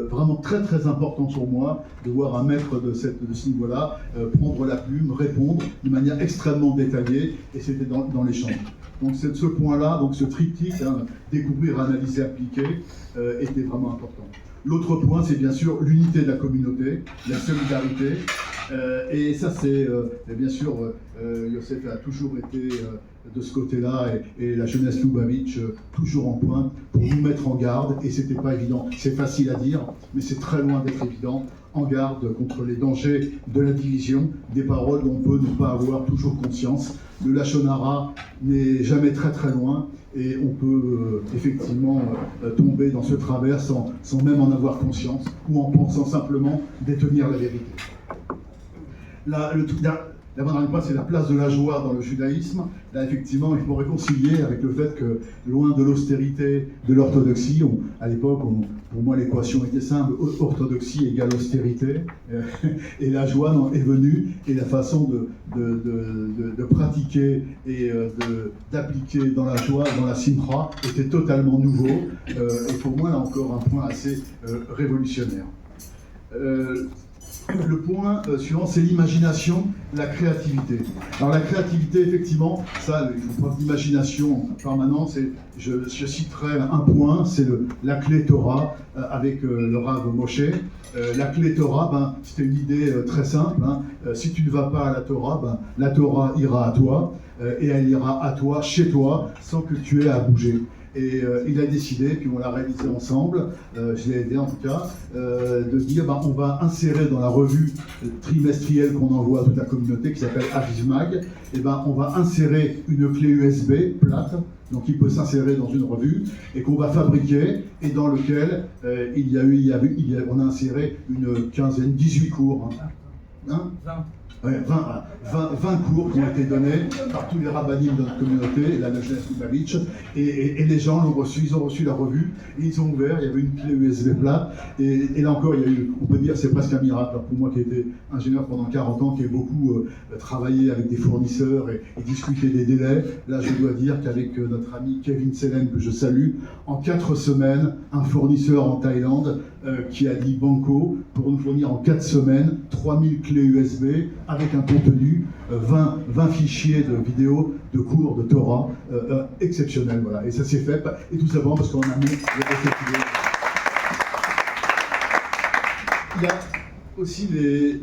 vraiment très très important pour moi de voir un maître de ce niveau-là prendre la plume, répondre de manière extrêmement détaillée, et c'était dans l'échange. Donc c'est de ce point-là, donc ce triptyque, découvrir, analyser, appliquer, était vraiment important. L'autre point, c'est bien sûr l'unité de la communauté, la solidarité. Et ça, c'est bien sûr, Yosef a toujours été de ce côté-là, et la jeunesse Lubavitch toujours en pointe pour nous mettre en garde. Et c'était pas évident. C'est facile à dire, mais c'est très loin d'être évident. En garde contre les dangers de la division, des paroles dont on peut ne pas avoir toujours conscience. Le Lachon Hara n'est jamais très très loin, et on peut effectivement tomber dans ce travers sans même en avoir conscience, ou en pensant simplement détenir la vérité. L'avant-dernier point, c'est la place de la joie dans le judaïsme. Là, effectivement, il faut réconcilier avec le fait que, loin de l'austérité de l'orthodoxie, à l'époque, pour moi, l'équation était simple, orthodoxie égale austérité, et la joie est venue, et la façon de pratiquer et d'appliquer dans la joie, dans la simcha, était totalement nouveau, et pour moi, là encore, un point assez révolutionnaire. Le point suivant, c'est l'imagination, la créativité. Alors la créativité, effectivement, ça, il faut preuve d'imagination permanente. Je citerai un point, c'est la clé Torah avec le Rav Moshe. La clé Torah, c'était une idée très simple. Si tu ne vas pas à la Torah ira à toi, et elle ira à toi, chez toi, sans que tu aies à bouger. Et il a décidé, puis on l'a réalisé ensemble, je l'ai aidé en tout cas, de dire on va insérer dans la revue trimestrielle qu'on envoie à toute la communauté, qui s'appelle Avivmag, et on va insérer une clé USB plate, donc il peut s'insérer dans une revue, et qu'on va fabriquer, et dans lequel on a inséré une quinzaine, 18 cours. 20 cours qui ont été donnés par tous les rabbinim de notre communauté, la jeunesse Lubavitch, et les gens l'ont reçu, ils ont reçu la revue, et ils ont ouvert, il y avait une clé USB plate, et là encore, il y a eu, on peut dire, c'est presque un miracle. Alors pour moi qui ai été ingénieur pendant 40 ans, qui ai beaucoup travaillé avec des fournisseurs et discuté des délais, là je dois dire qu'avec notre ami Kevin Selen, que je salue, en 4 semaines, un fournisseur en Thaïlande qui a dit banco pour nous fournir en 4 semaines 3000 clés USB avec un contenu, 20 fichiers de vidéos, de cours de Torah exceptionnels. Voilà. Et ça s'est fait, et tout simplement parce qu'on a mis il y a aussi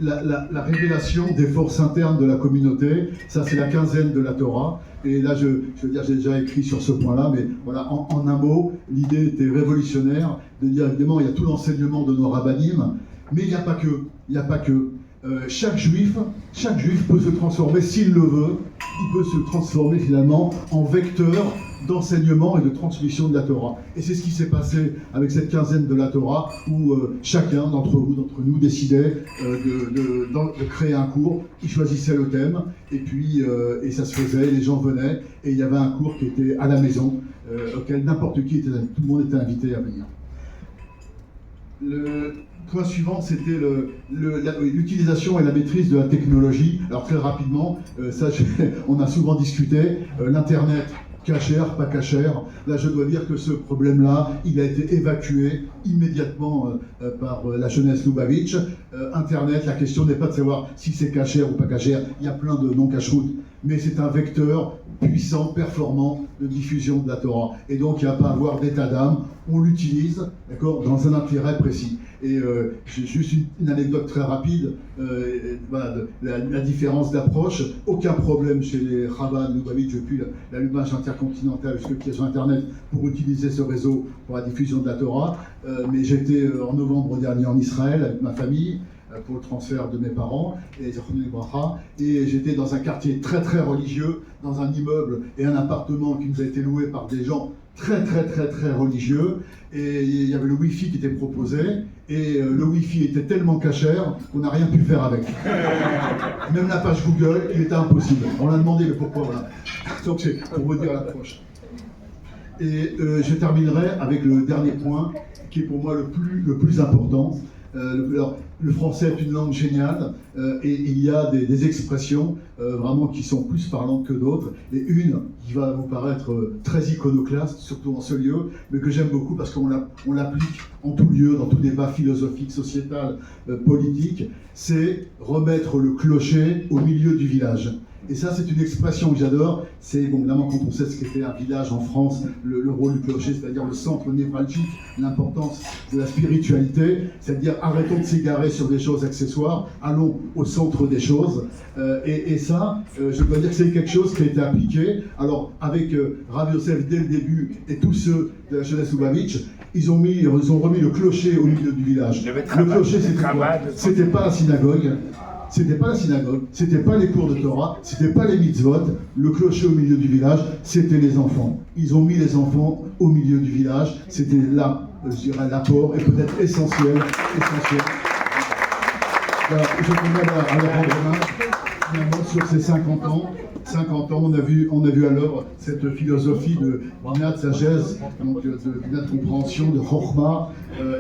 la révélation des forces internes de la communauté. Ça, c'est la quinzaine de la Torah. Et là, je veux dire, j'ai déjà écrit sur ce point-là, mais voilà, en un mot, l'idée était révolutionnaire de dire, évidemment, il y a tout l'enseignement de nos rabbinim, mais il n'y a pas que. Chaque juif peut se transformer, s'il le veut, il peut se transformer finalement en vecteur d'enseignement et de transmission de la Torah. Et c'est ce qui s'est passé avec cette quinzaine de la Torah, où chacun d'entre nous décidait de créer un cours, il choisissait le thème, et puis et ça se faisait, les gens venaient, et il y avait un cours qui était à la maison, auquel n'importe qui tout le monde était invité à venir. Le point suivant, c'était l'utilisation et la maîtrise de la technologie. Alors très rapidement, on a souvent discuté, l'Internet, cachère, pas cachère. Là, je dois dire que ce problème-là, il a été évacué immédiatement par la jeunesse Lubavitch. Internet, la question n'est pas de savoir si c'est cachère ou pas cachère. Il y a plein de non-cacheroutes, mais c'est un vecteur puissant, performant de diffusion de la Torah. Et donc, il n'y a pas à avoir d'état d'âme. On l'utilise, d'accord, dans un intérêt précis. Et j'ai juste une anecdote très rapide, voilà, la différence d'approche. Aucun problème chez les Chabad Lubavitch depuis l'allumage intercontinental jusqu'à sur Internet pour utiliser ce réseau pour la diffusion de la Torah. Mais j'étais en novembre dernier en Israël avec ma famille. pour le transfert de mes parents, et j'étais dans un quartier très très religieux, dans un immeuble et un appartement qui nous a été loué par des gens très très très très religieux, et il y avait le Wi-Fi qui était proposé, et le Wi-Fi était tellement cachère qu'on n'a rien pu faire avec. Même la page Google, il était impossible. On l'a demandé, mais pourquoi, voilà. Donc c'est pour vous dire l'approche. Et je terminerai avec le dernier point, qui est pour moi le plus important. Le français est une langue géniale, et il y a des expressions vraiment qui sont plus parlantes que d'autres, et une qui va vous paraître très iconoclaste, surtout en ce lieu, mais que j'aime beaucoup parce qu'on l'applique en tout lieu, dans tout débat philosophique, sociétal, politique, c'est remettre le clocher au milieu du village. Et ça, c'est une expression que j'adore. C'est, bon, évidemment, quand on sait ce qu'était un village en France, le rôle du clocher, c'est-à-dire le centre névralgique, l'importance de la spiritualité, c'est-à-dire arrêtons de s'égarer sur des choses accessoires, allons au centre des choses. Et ça, je dois dire que c'est quelque chose qui a été appliqué. Alors, avec Rav Yosef dès le début et tous ceux de la jeunesse Lubavitch, ils ont remis le clocher au milieu du village. Le clocher, c'était quoi? C'était pas la synagogue. C'était pas la synagogue, c'était pas les cours de Torah, c'était pas les mitzvot. Le clocher au milieu du village, c'était les enfants. Ils ont mis les enfants au milieu du village. C'était là, je dirais, l'apport est peut-être essentiel. Voilà, je voudrais à leur rendre hommage sur ces 50 ans. 50 ans, on a vu à l'œuvre cette philosophie de Binat sagesse, donc de Binat compréhension, de Chokhmah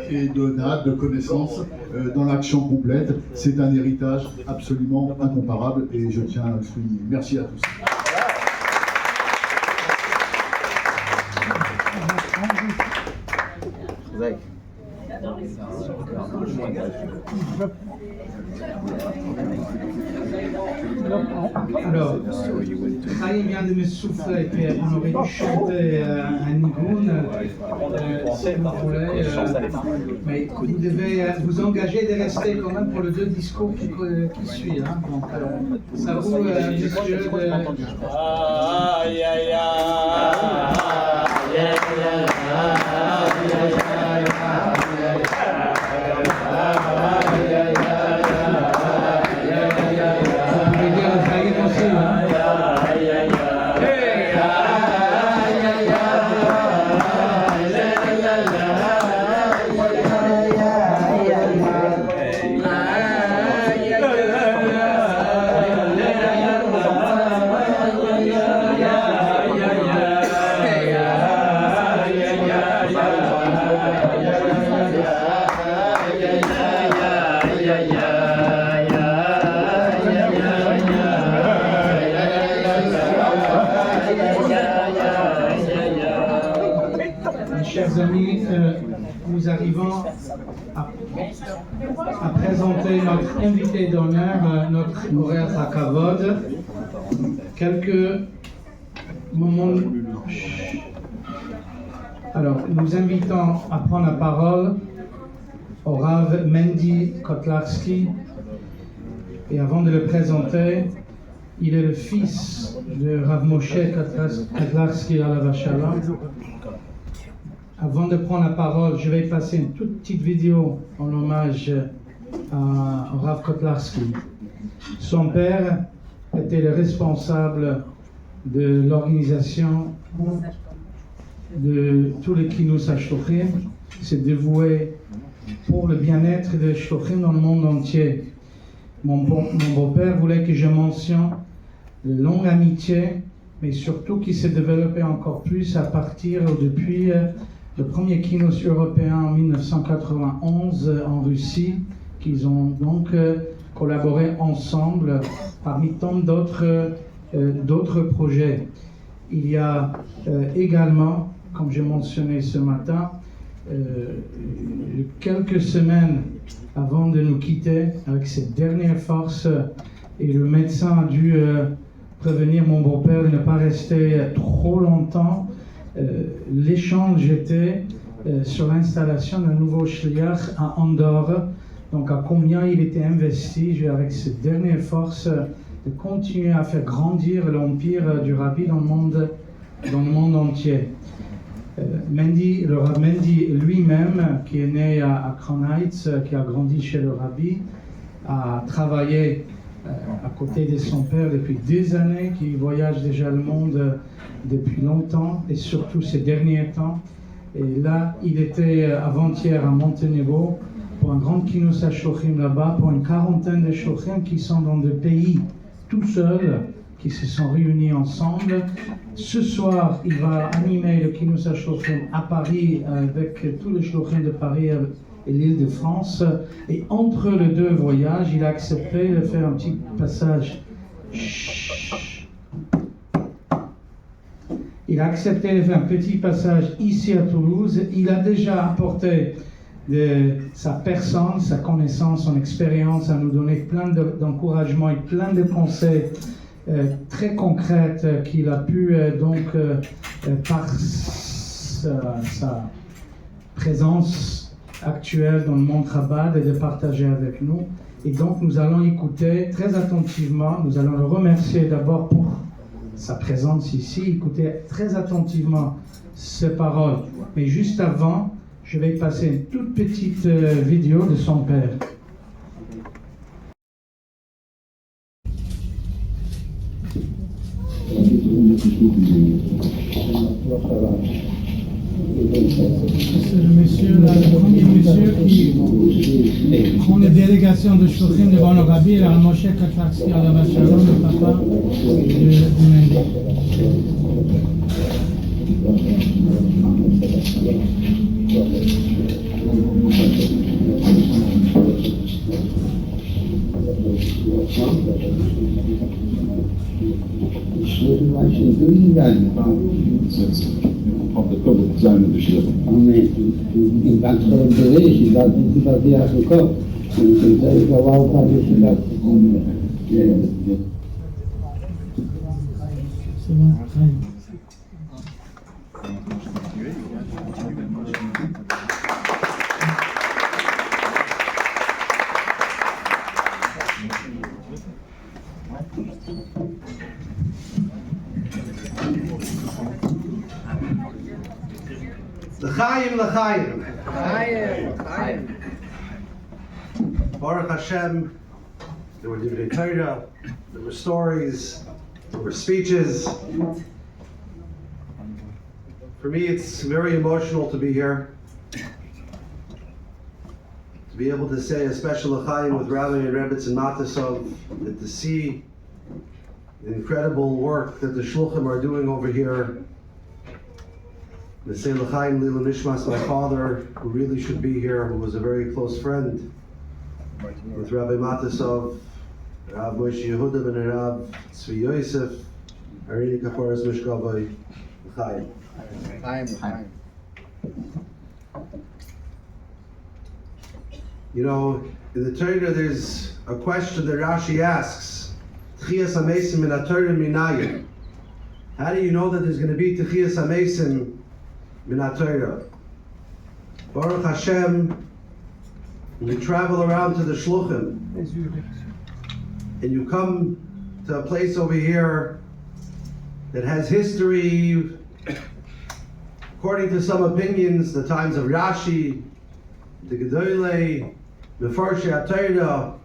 et de Da'at, de connaissance dans l'action complète. C'est un héritage absolument incomparable et je tiens à le souligner. Merci à tous. Alors, Chaim vient de me souffler qu'on aurait dû chanter un nigoun, si vous voulez, mais vous devez vous engager de rester quand même pour le deux discours qui suit. Hein. Donc, ça vous, monsieur de... Chers amis, nous arrivons à présenter notre invité d'honneur, notre Orech HaKavod. Quelques moments. Alors, nous invitons à prendre la parole au Rav Mendy Kotlarski. Et avant de le présenter, il est le fils de Rav Moshe Kotlarski Alav Shalom. Avant de prendre la parole, je vais passer une toute petite vidéo en hommage à Rav Kotlarski. Son père était le responsable de l'organisation de tous les Kinous HaShluchim. Il s'est dévoué pour le bien-être des Shluchim dans le monde entier. Mon beau-père voulait que je mentionne la longue amitié, mais surtout qui s'est développée encore plus à partir depuis le premier Kinous européen en 1991 en Russie, qu'ils ont donc collaboré ensemble parmi tant d'autres projets. Il y a également, comme j'ai mentionné ce matin, quelques semaines avant de nous quitter, avec cette dernière force, et le médecin a dû prévenir mon beau-père de ne pas rester trop longtemps. L'échange était sur l'installation d'un nouveau shliach à Andorre, donc à combien il était investi avec cette dernière force de continuer à faire grandir l'empire du Rabbi dans le monde entier. Le Rav Mendy lui-même, qui est né à Crown Heights, qui a grandi chez le Rabbi, a travaillé à côté de son père depuis des années, qui voyage déjà le monde depuis longtemps et surtout ces derniers temps. Et là, il était avant-hier à Monténégro pour un grand Kinous HaShlochim là-bas, pour une quarantaine de Shlochim qui sont dans des pays tout seuls, qui se sont réunis ensemble. Ce soir, il va animer le Kinous HaShlochim à Paris avec tous les Shlochim de Paris et l'Île-de-France. Et entre les deux voyages, il a accepté de faire un petit passage. Il a accepté de faire un petit passage ici à Toulouse. Il a déjà apporté de sa personne, sa connaissance, son expérience à nous donner plein d'encouragements et plein de conseils très concrets qu'il a pu par sa présence actuelle dans le monde Chabad et de partager avec nous. Et donc nous allons écouter très attentivement, nous allons le remercier d'abord pour sa présence ici, écouter très attentivement ses paroles. Mais juste avant, je vais passer une toute petite vidéo de son père. C'est le monsieur, là, le premier monsieur qui prend les délégations de Shlochim devant le Rabbi, le Moshe Katlaxi, Alav Shalom, le papa de Mendy. Op de kop zijn we dus in ganz Bereich, ich weiß nicht, was die auch gekommen sind. Ich glaube auch, dass ich das L'chaim, l'chaim. L'chaim. Baruch Hashem, there were Divrei Torah, there were stories, there were speeches. For me, it's very emotional to be here. To be able to say a special l'chaim with Rabbi and Rebbetzin Matisov, and to see the incredible work that the Shluchim are doing over here. The say l'chaim Lila Nishmas, my father, who really should be here, who was a very close friend with Rabbi Matisov, Rav Moshe Yehuda and Rav Tzvi Yosef, Arini Kaparas Mishkavai, l'chaim. You know, in the Torah there's a question that Rashi asks, Tchias HaMesim min HaTorah minayim. How do you know that there's going to be Tchias HaMesim min HaTorah? Baruch Hashem, when you travel around to the Shluchim, and you come to a place over here that has history, according to some opinions, the times of Rashi, the Gedolei, Mefarshei HaTorah,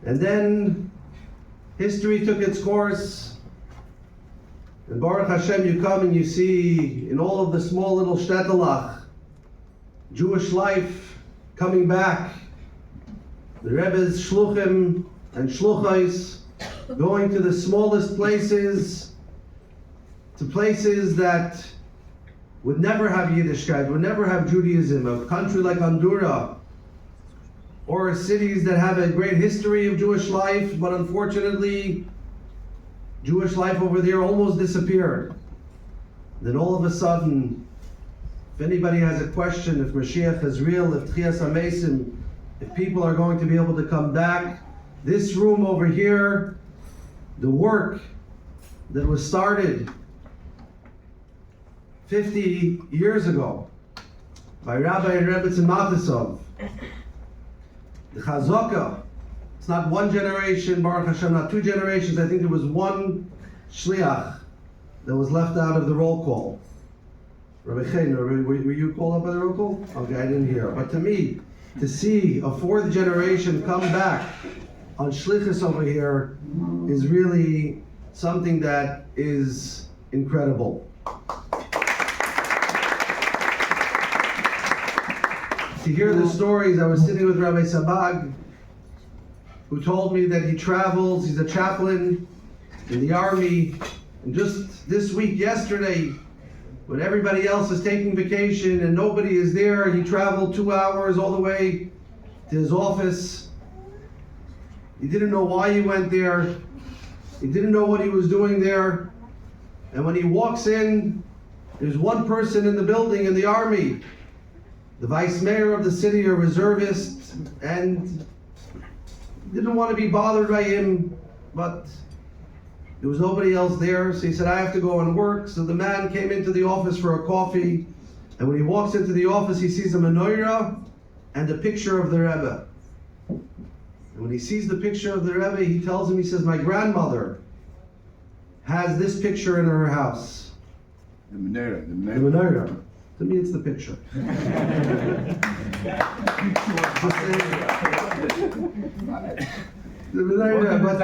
and then history took its course, and Baruch Hashem, you come and you see in all of the small little shtetelach, Jewish life coming back, the Rebbe's shluchim and shluchais going to the smallest places, to places that would never have Yiddishkeit, would never have Judaism, a country like Honduras, or cities that have a great history of Jewish life, but unfortunately, Jewish life over there almost disappeared. Then all of a sudden, if anybody has a question, if Mashiach is real, if Tchias HaMesim, if people are going to be able to come back, this room over here, the work that was started 50 years ago by Rabbi and Rebbetzin Matisov, the Chazaka, it's not one generation, Baruch Hashem, not two generations. I think there was one shliach that was left out of the roll call. Rabbi Chaim, were you called up by the roll call? Okay, I didn't hear. But to me, to see a fourth generation come back on Shlichus over here is really something that is incredible. To hear the stories, I was sitting with Rabbi Sabag, who told me that he travels, he's a chaplain in the army, and just this week, yesterday, when everybody else is taking vacation and nobody is there, he traveled 2 hours all the way to his office. He didn't know why he went there. He didn't know what he was doing there. And when he walks in, there's one person in the building in the army, the vice mayor of the city, a reservist, and didn't want to be bothered by him, but there was nobody else there, so he said, I have to go and work. So the man came into the office for a coffee, and when he walks into the office, he sees a menorah and a picture of the Rebbe. And when he sees the picture of the Rebbe, he tells him, he says, my grandmother has this picture in her house. The menorah. The menorah. To me, it's the picture. The menorah, but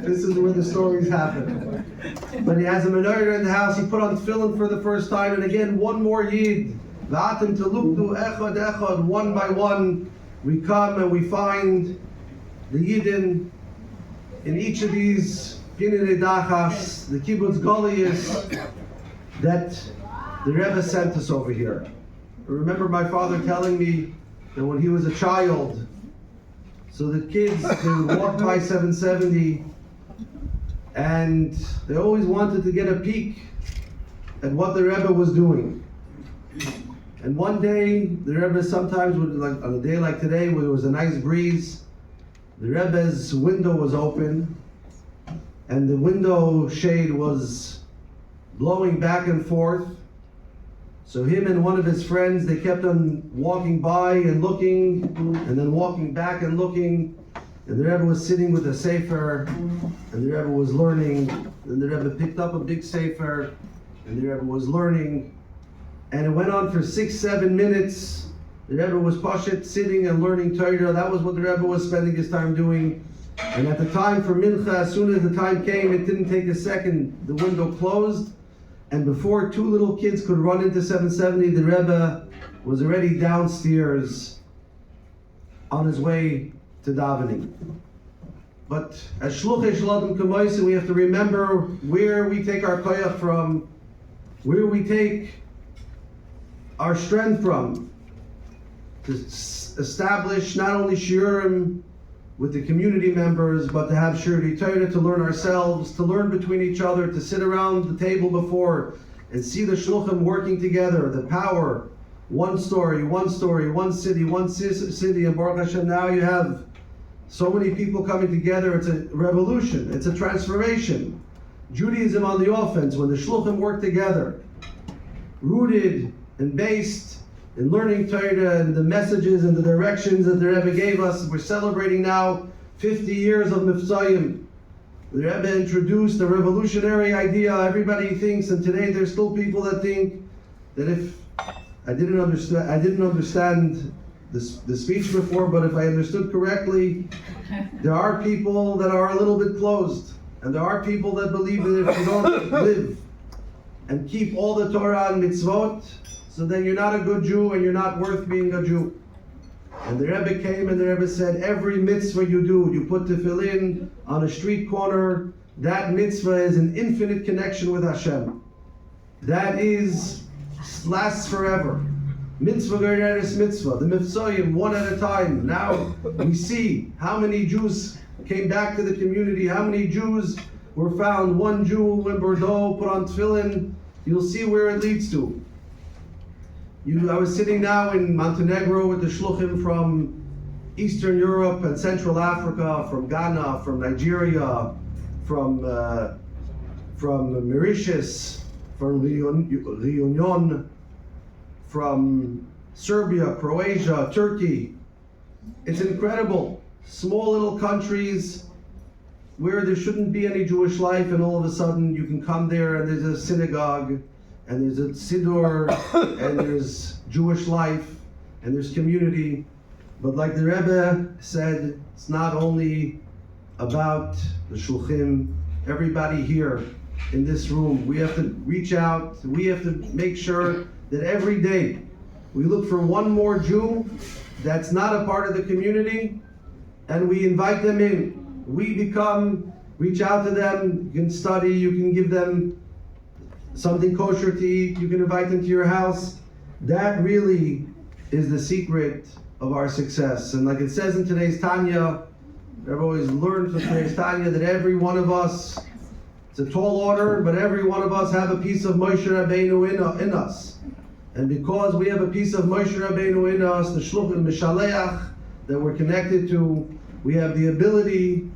this is where the stories happen. But he has a menorah in the house. He put on tefillin for the first time, and again, one more yid. V'atem teluktu echad echad, one by one, we come and we find the yidden in each of these pinei dachas, the kibbutz golius, that the Rebbe sent us over here. I remember my father telling me that when he was a child, so the kids, they would walk by 770 and they always wanted to get a peek at what the Rebbe was doing. And one day, the Rebbe sometimes would, like on a day like today where there was a nice breeze, the Rebbe's window was open and the window shade was blowing back and forth. So him and one of his friends, they kept on walking by and looking, and then walking back and looking. And the Rebbe was sitting with a sefer, and the Rebbe was learning. And the Rebbe picked up a big sefer, and the Rebbe was learning. And it went on for 6-7 minutes. The Rebbe was pashut, sitting and learning Torah. That was what the Rebbe was spending his time doing. And at the time for Mincha, as soon as the time came, it didn't take a second. The window closed. And before two little kids could run into 770, the Rebbe was already downstairs on his way to davening. But as Shluchei Shaladim Kamoisa, we have to remember where we take our koyach from, where we take our strength from, to establish not only shiurim with the community members, but to have Shirdi Torah, to learn ourselves, to learn between each other, to sit around the table before and see the shluchim working together, the power, one story, one city, and Baruch Hashem, now you have so many people coming together. It's a revolution, it's a transformation. Judaism on the offense, when the shluchim work together, rooted and based in learning Torah and the messages and the directions that the Rebbe gave us. We're celebrating now 50 years of Mifsayim. The Rebbe introduced a revolutionary idea. Everybody thinks, and today there's still people that think that if I didn't understand the speech before, but if I understood correctly, there are people that are a little bit closed, and there are people that believe that if you don't live and keep all the Torah and mitzvot, so then you're not a good Jew and you're not worth being a Jew. And the Rebbe came and the Rebbe said, every mitzvah you do, you put tefillin on a street corner, that mitzvah is an infinite connection with Hashem. That lasts forever. Mitzvah gereres mitzvah, the mitzvahim, one at a time. Now we see how many Jews came back to the community, how many Jews were found. One Jew in Bordeaux put on tefillin. You'll see where it leads to. I was sitting now in Montenegro with the shluchim from Eastern Europe and Central Africa, from Ghana, from Nigeria, from Mauritius, from Réunion, from Serbia, Croatia, Turkey. It's incredible. Small little countries where there shouldn't be any Jewish life, and all of a sudden you can come there and there's a synagogue, and there's a siddur, and there's Jewish life, and there's community. But like the Rebbe said, it's not only about the shulchim, everybody here in this room. We have to reach out, we have to make sure that every day we look for one more Jew that's not a part of the community, and we invite them in. Reach out to them, you can study, you can give them something kosher to eat, you can invite them to your house. That really is the secret of our success. And like it says in today's Tanya, I've always learned from today's Tanya that every one of us, it's a tall order, but every one of us have a piece of Moshe Rabbeinu in us. And because we have a piece of Moshe Rabbeinu in us, the Shluch and Mishaleach that we're connected to, we have the ability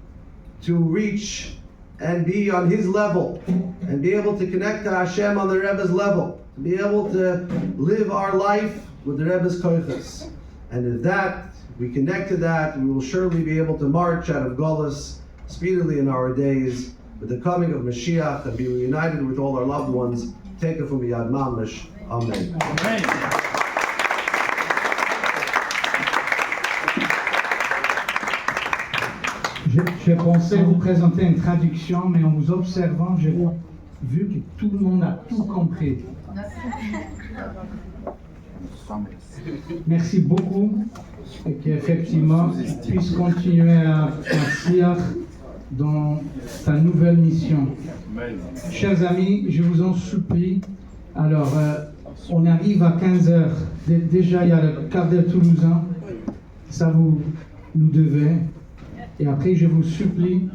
to reach and be on his level, and be able to connect to Hashem on the Rebbe's level, to be able to live our life with the Rebbe's koiches. And if that, we connect to that, we will surely be able to march out of Golus speedily in our days with the coming of Mashiach and be reunited with all our loved ones. Take it from Yad Mamish. Amen. Amen. J'ai pensé vous présenter une traduction, mais en vous observant, j'ai vu que tout le monde a tout compris. Merci beaucoup et qu'effectivement tu puisses continuer à faire dans ta nouvelle mission. Chers amis, je vous en supplie, alors on arrive à 15h, déjà il y a le quart d'heure toulousain, ça vous nous devez. Et après, je vous supplie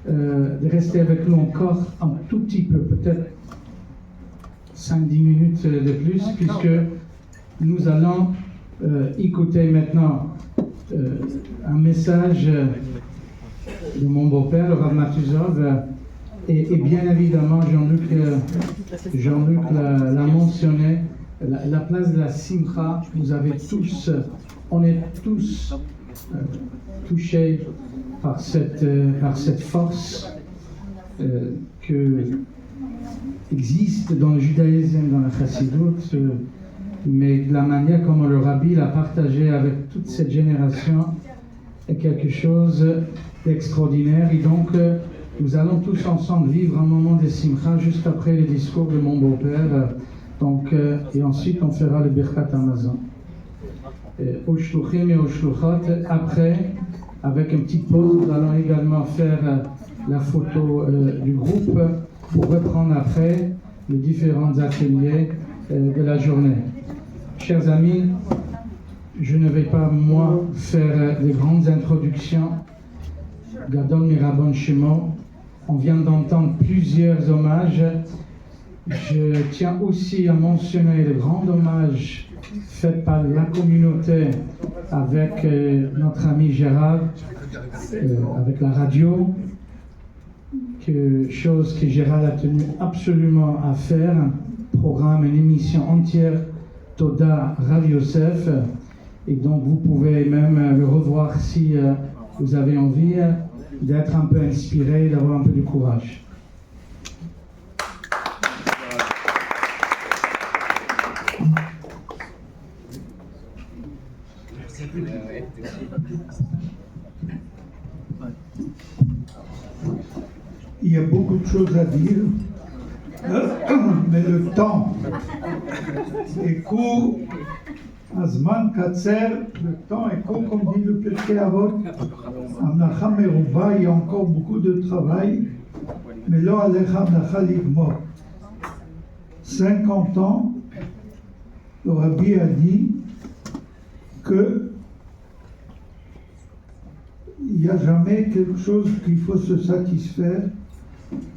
de rester avec nous encore un tout petit peu, peut-être 5-10 minutes de plus, puisque nous allons écouter maintenant un message de mon beau-père, le Rav Matuzov, et bien évidemment, Jean-Luc l'a mentionné, la place de la Simcha, on est tous touchés par cette force que existe dans le judaïsme, dans la chassidoute, mais de la manière comme le Rabbi l'a partagé avec toute cette génération est quelque chose d'extraordinaire. Et donc, nous allons tous ensemble vivre un moment de simcha juste après le discours de mon beau-père. Et ensuite, on fera le Birkat Hamazon. Aux shluchim et aux shluchot, après, avec une petite pause, nous allons également faire la photo du groupe pour reprendre après les différents ateliers de la journée. Chers amis, je ne vais pas, moi, faire de grandes introductions. Gadol Mirabon Shemo, on vient d'entendre plusieurs hommages. Je tiens aussi à mentionner le grand hommage fait par la communauté avec notre ami Gérard, avec la radio, chose que Gérard a tenu absolument à faire, un programme, une émission entière, Toda Rav Yosef, et donc vous pouvez même le revoir si vous avez envie d'être un peu inspiré, d'avoir un peu de courage. Il y a beaucoup de choses à dire, mais le temps est court. Azman Katser, le temps est court, comme dit le Pirkei Avot. Amnacha Meruba, il y a encore beaucoup de travail, mais lo alecha amnacha ligmor. 50 ans, le Rabbi a dit que il n'y a jamais quelque chose qu'il faut se satisfaire,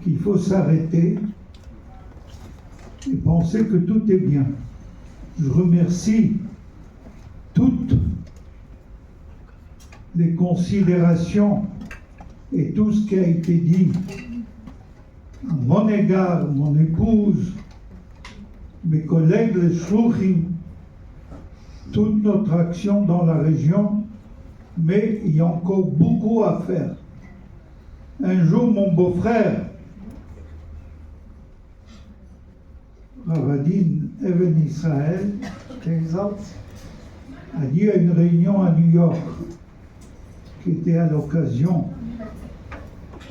qu'il faut s'arrêter et penser que tout est bien. Je remercie toutes les considérations et tout ce qui a été dit à mon égard, mon épouse, mes collègues les shluchim, toute notre action dans la région, mais il y a encore beaucoup à faire. Un jour, mon beau-frère, Ravadin Even Israël, a dit à une réunion à New York, qui était à l'occasion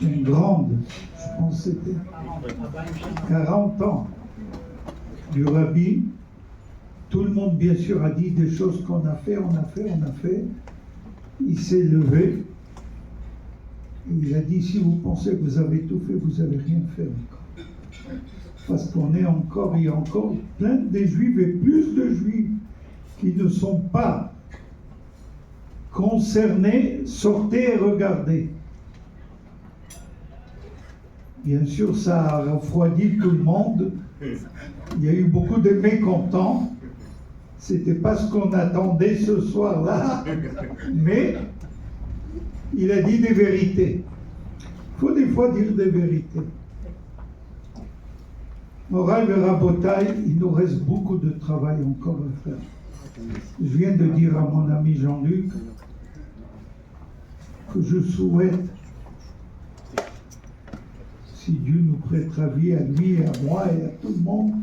d'une grande, je pense que c'était 40 ans du Rabbi. Tout le monde, bien sûr, a dit des choses qu'on a fait. Il s'est levé. Il a dit, si vous pensez que vous avez tout fait, vous n'avez rien fait encore. Parce il y a encore plein de Juifs et plus de Juifs qui ne sont pas concernés. Sortez et regardez. Bien sûr, ça a refroidi tout le monde. Il y a eu beaucoup de mécontents. C'était pas ce qu'on attendait ce soir-là, mais il a dit des vérités. Il faut des fois dire des vérités. Moral et Rabotai, il nous reste beaucoup de travail encore à faire. Je viens de dire à mon ami Jean-Luc que je souhaite, si Dieu nous prêtera vie à lui, à moi et à tout le monde,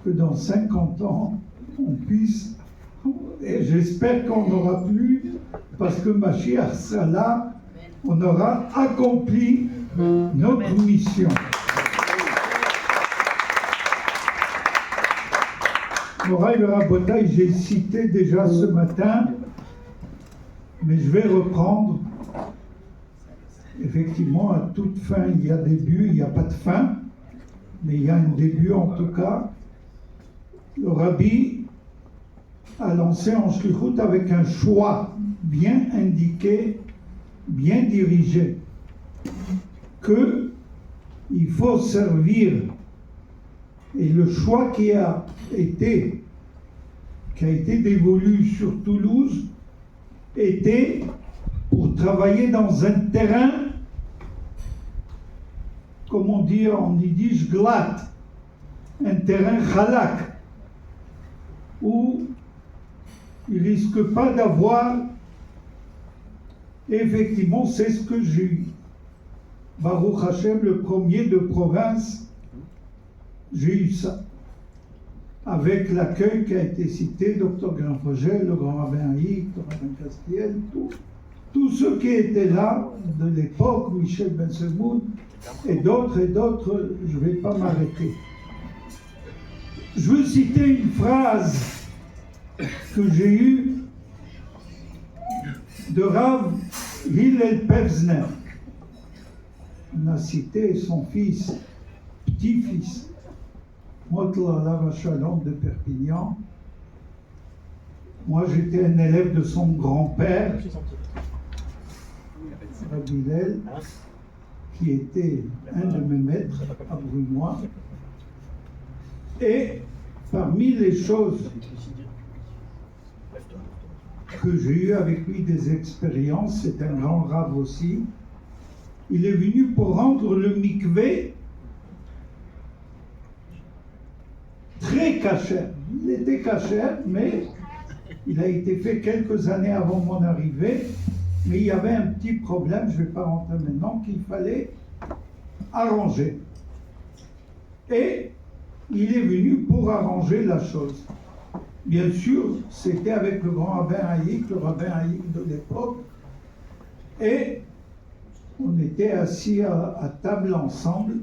que dans 50 ans, on puisse, et j'espère qu'on n'aura plus, parce que Mashiach sera là, on aura accompli notre mission. Moraï le Rabotai, j'ai cité déjà ce matin, mais je vais reprendre. Effectivement, à toute fin, il y a début, il n'y a pas de fin, mais il y a un début en tout cas. Le Rabbi a lancé en shlichut avec un choix bien indiqué, bien dirigé, que il faut servir. Et le choix qui a été dévolu sur Toulouse était pour travailler dans un terrain, comme on dit en yiddish, glatt, un terrain chalak, où il ne risque pas d'avoir, effectivement, c'est ce que j'ai eu. Baruch Hashem, le premier de province, j'ai eu ça. Avec l'accueil qui a été cité, Dr Grinfogel, le grand rabbin Haïk, le rabbin Castiel, tous ceux qui étaient là de l'époque, Michel Ben Semoun, et d'autres, je ne vais pas m'arrêter. Je veux citer une phrase que j'ai eue de Rav Hillel Pevzner. On a cité son fils, petit-fils, Motla Lava Shalom de Perpignan. Moi, j'étais un élève de son grand-père, Rav Hillel, qui était un de mes maîtres à Brunois. Et parmi les choses que j'ai eu avec lui des expériences, c'est un grand rave aussi, il est venu pour rendre le mikvé très cachère. Il était cachère, mais il a été fait quelques années avant mon arrivée, mais il y avait un petit problème, je ne vais pas rentrer maintenant, qu'il fallait arranger. Et il est venu pour arranger la chose. Bien sûr, c'était avec le grand rabbin Haïk, le rabbin Haïk de l'époque, et on était assis à table ensemble,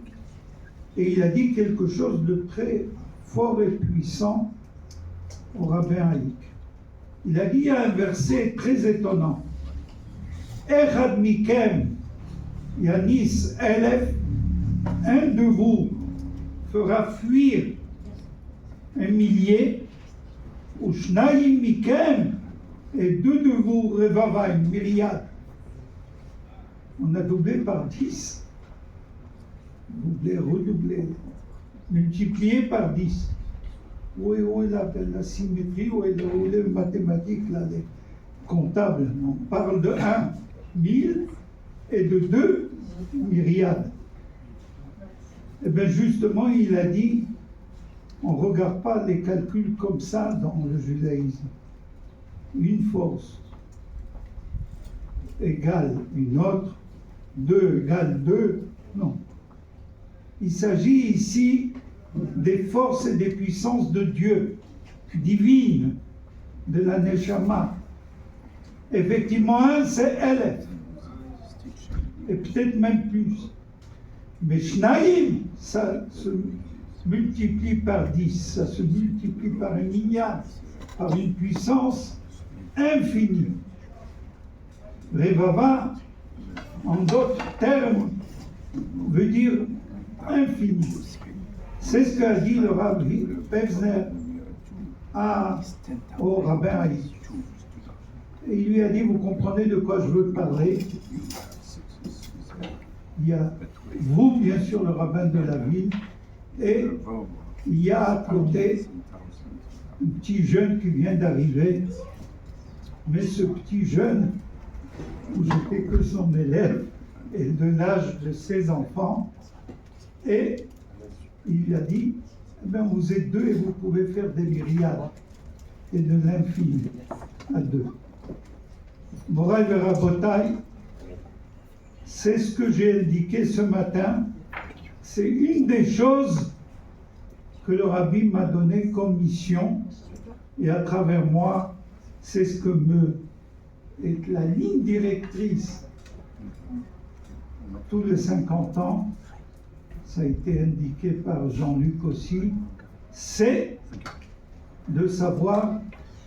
et il a dit quelque chose de très fort et puissant au rabbin Haïk. Il a dit un verset très étonnant. Echad mikem yanis elef, un de vous fera fuir 1 millier, ou shnaim mikem, et 2 de vous revava une myriade. On a doublé par 10. Doublé, redoublé, multiplié par 10. Où est la symétrie, où est les mathématiques, là, les comptables? On parle de 1 1000 et de 2 myriades. Et bien justement, il a dit, on ne regarde pas les calculs comme ça dans le judaïsme. Une force égale une autre, 2 égale 2, non. Il s'agit ici des forces et des puissances de Dieu, divines, de la Neshama, Effectivement, un, c'est Elef. Et peut-être même plus. Mais Shnaïm, ça se multiplie par 10, ça se multiplie par un milliard, par une puissance infinie. Revava, en d'autres termes, veut dire infini. C'est ce qu'a dit le rabbi Pevzner au rabbin Ali. Et il lui a dit, vous comprenez de quoi je veux parler? Il y a vous, bien sûr, le rabbin de la ville, et il y a à côté un petit jeune qui vient d'arriver. Mais ce petit jeune, où j'étais que son élève, est de l'âge de ses enfants, et il lui a dit, eh bien, vous êtes deux et vous pouvez faire des myriades, et de l'infini à deux. Moraï Verabotai, c'est ce que j'ai indiqué ce matin, c'est une des choses que le rabbi m'a donné comme mission, et à travers moi, c'est ce que est la ligne directrice. Tous les 50 ans, ça a été indiqué par Jean-Luc aussi, c'est de savoir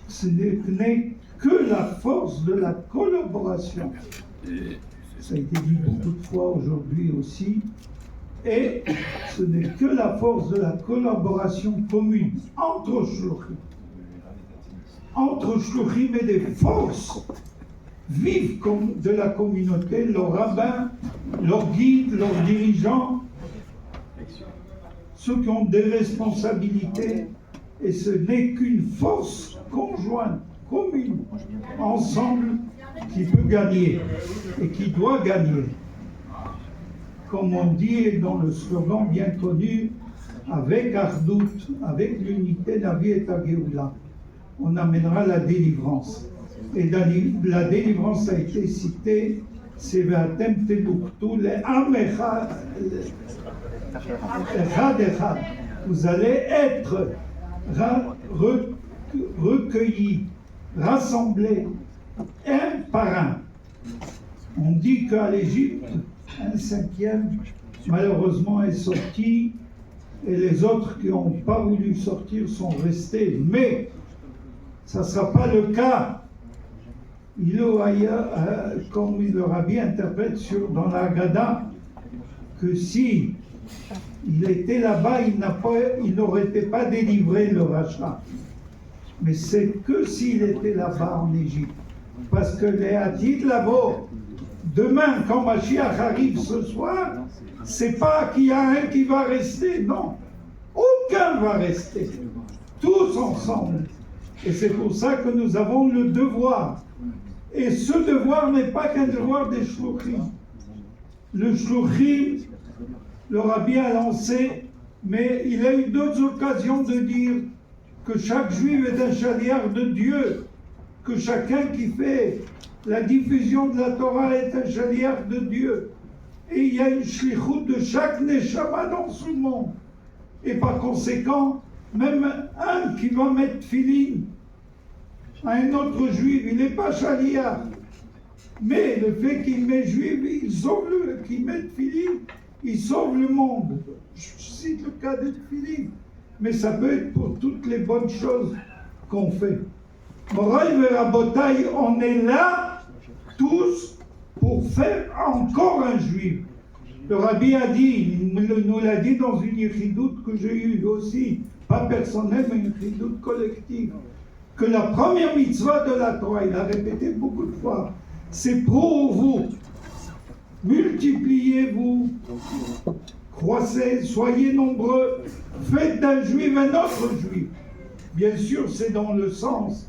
que ce n'est que la force de la collaboration. Ça a été dit beaucoup de fois aujourd'hui aussi, et ce n'est que la force de la collaboration commune entre shluchim. Entre shluchim et des forces vives de la communauté, leurs rabbins, leurs guides, leurs dirigeants, ceux qui ont des responsabilités, et ce n'est qu'une force conjointe, commune, ensemble, qui peut gagner et qui doit gagner. Comme on dit dans le slogan bien connu, avec Ardout, avec l'unité, la vie est à Géoula, on amènera la délivrance. Et la délivrance a été citée, c'est Ve'atem Teluktu le'am echad, vous allez être recueillis, rassemblés, un par un. On dit qu'à l'Égypte, un cinquième, malheureusement, est sorti, et les autres qui n'ont pas voulu sortir sont restés. Mais ça ne sera pas le cas. Comme le rabbi interprète dans la Haggadah, que si il était là-bas, il n'aurait pas délivré le rachat. Mais c'est que s'il était là-bas en Égypte. Parce que les Hadith là-bas, demain, quand Mashiach arrive ce soir, c'est pas qu'il y a un qui va rester, non. Aucun va rester. Tous ensemble. Et c'est pour ça que nous avons le devoir. Et ce devoir n'est pas qu'un devoir des shluchim. Le shluchim, le rabbi a lancé, mais il a eu d'autres occasions de dire que chaque juif est un chaliard de Dieu, que chacun qui fait la diffusion de la Torah est un chaliard de Dieu. Et il y a une shlichut de chaque neshama dans ce monde. Et par conséquent, même un qui va mettre filin à un autre juif, il n'est pas chaliard. Mais le fait qu'il met juif, qu'il mette filin, il sauve le monde. Je cite le cas de filin. Mais ça peut être pour toutes les bonnes choses qu'on fait. Moraï Verabotai, on est là tous pour faire encore un juif. Le rabbi a dit, nous l'a dit dans une yichidout que j'ai eue aussi, pas personnelle, mais une yichidout collective, que la première mitzvah de la Torah, il a répété beaucoup de fois, c'est pour vous. Multipliez-vous, croissez, soyez nombreux, faites d'un juif un autre juif. Bien sûr, c'est dans le sens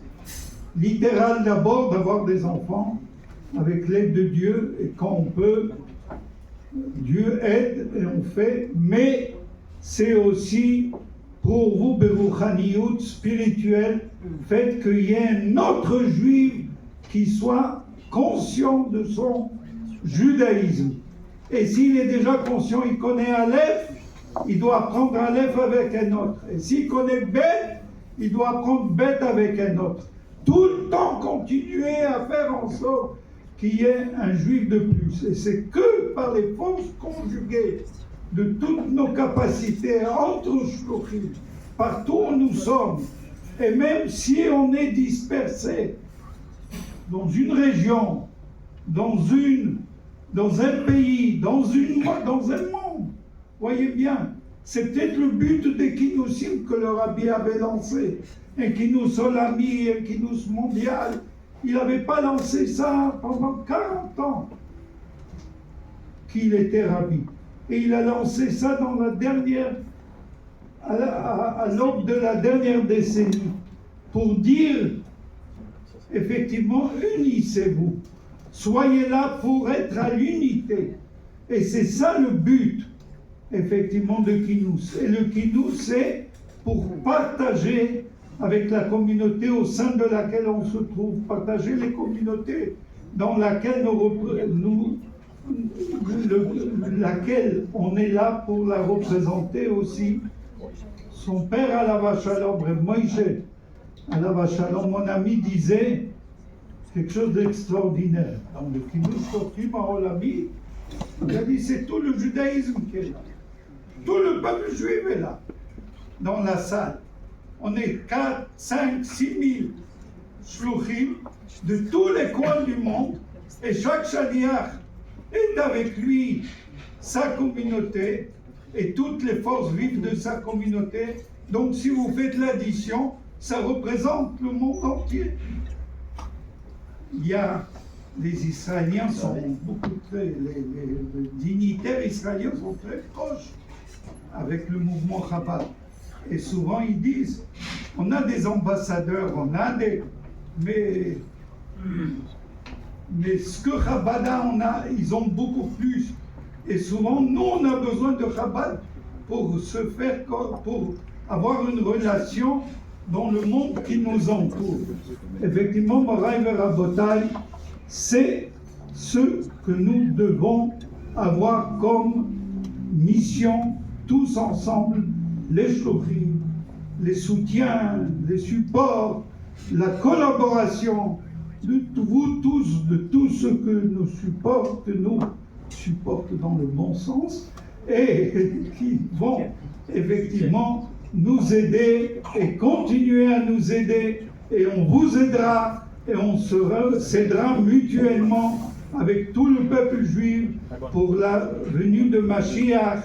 littéral d'abord d'avoir des enfants avec l'aide de Dieu, et quand on peut, Dieu aide et on fait, mais c'est aussi pour vous, Berouchaniout spirituel, faites qu'il y ait un autre juif qui soit conscient de son judaïsme. Et s'il est déjà conscient, il connaît Aleph, il doit apprendre Aleph avec un autre. Et s'il connaît Bet, il doit apprendre Bet avec un autre. Tout le temps. continuer à faire en sorte qu'il y ait un juif de plus. Et c'est que par les forces conjuguées de toutes nos capacités entre shluchim, partout où nous sommes, et même si on est dispersé dans une région, dans un pays, dans un monde, voyez bien, c'est peut-être le but des Kinousim que le Rabbi avait lancé, un Kinous Olami, un Kinous mondial. Il n'avait pas lancé ça pendant 40 ans qu'il était Rabbi. Et il a lancé ça dans la dernière, à l'aube de la dernière décennie, pour dire, effectivement, unissez-vous. Soyez là pour être à l'unité. Et c'est ça le but, effectivement, de Kinous. Et le Kinous, c'est pour partager avec la communauté au sein de laquelle on se trouve, partager les communautés dans laquelle laquelle on est là pour la représenter aussi. Son père, Alav Shalom, Reb Moïse, Alav Shalom, mon ami, disait quelque chose d'extraordinaire. Dans le Kinous Shoftim HaOlami, il a dit c'est tout le judaïsme qui est là. Tout le peuple juif est là, dans la salle. On est 4, 5, 6 000 shluchim de tous les coins du monde, et chaque shaliach est avec lui sa communauté et toutes les forces vives de sa communauté. Donc si vous faites l'addition, ça représente le monde entier. Il y a les Israéliens sont beaucoup les dignitaires israéliens sont très proches avec le mouvement Chabad. Et souvent ils disent, on a des ambassadeurs, mais ce que Chabad a, ils ont beaucoup plus. Et souvent, nous, on a besoin de Chabad pour avoir une relation dans le monde qui nous entoure. Effectivement, Moraï Rabotai, c'est ce que nous devons avoir comme mission, tous ensemble, les shluchim, les soutiens, les supports, la collaboration de vous tous, de tous ceux que nous supportent dans le bon sens et qui vont effectivement nous aider et continuer à nous aider, et on vous aidera et on s'aidera mutuellement avec tout le peuple juif pour la venue de Mashiach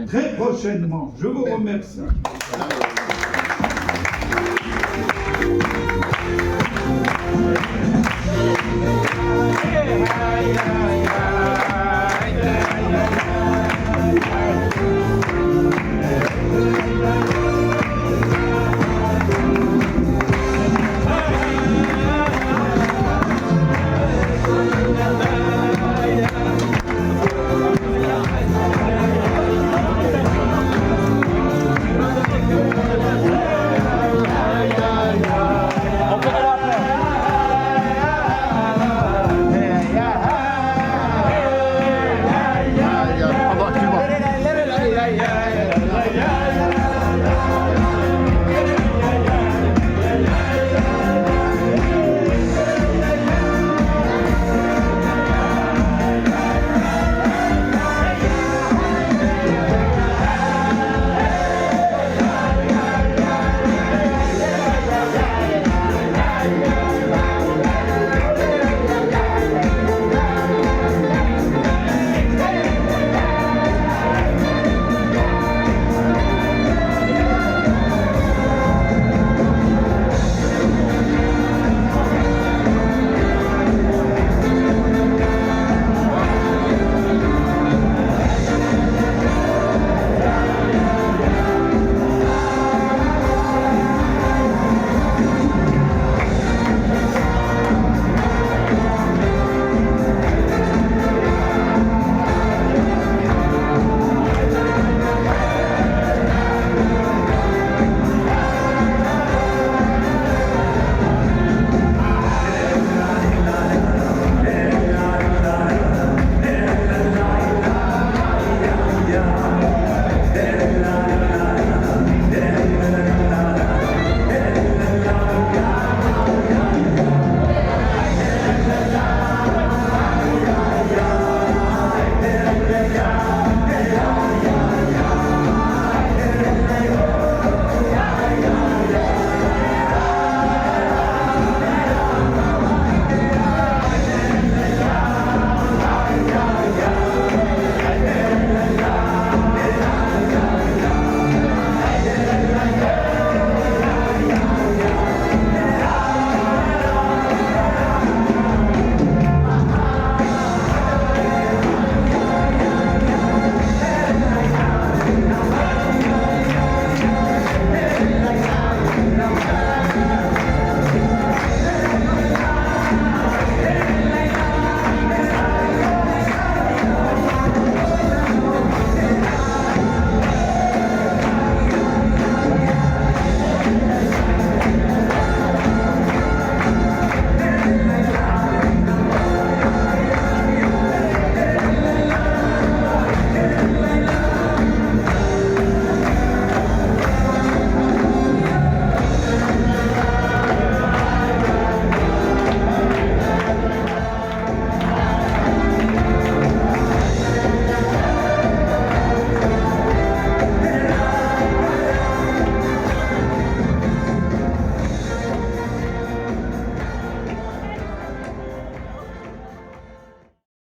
très prochainement. Je vous remercie.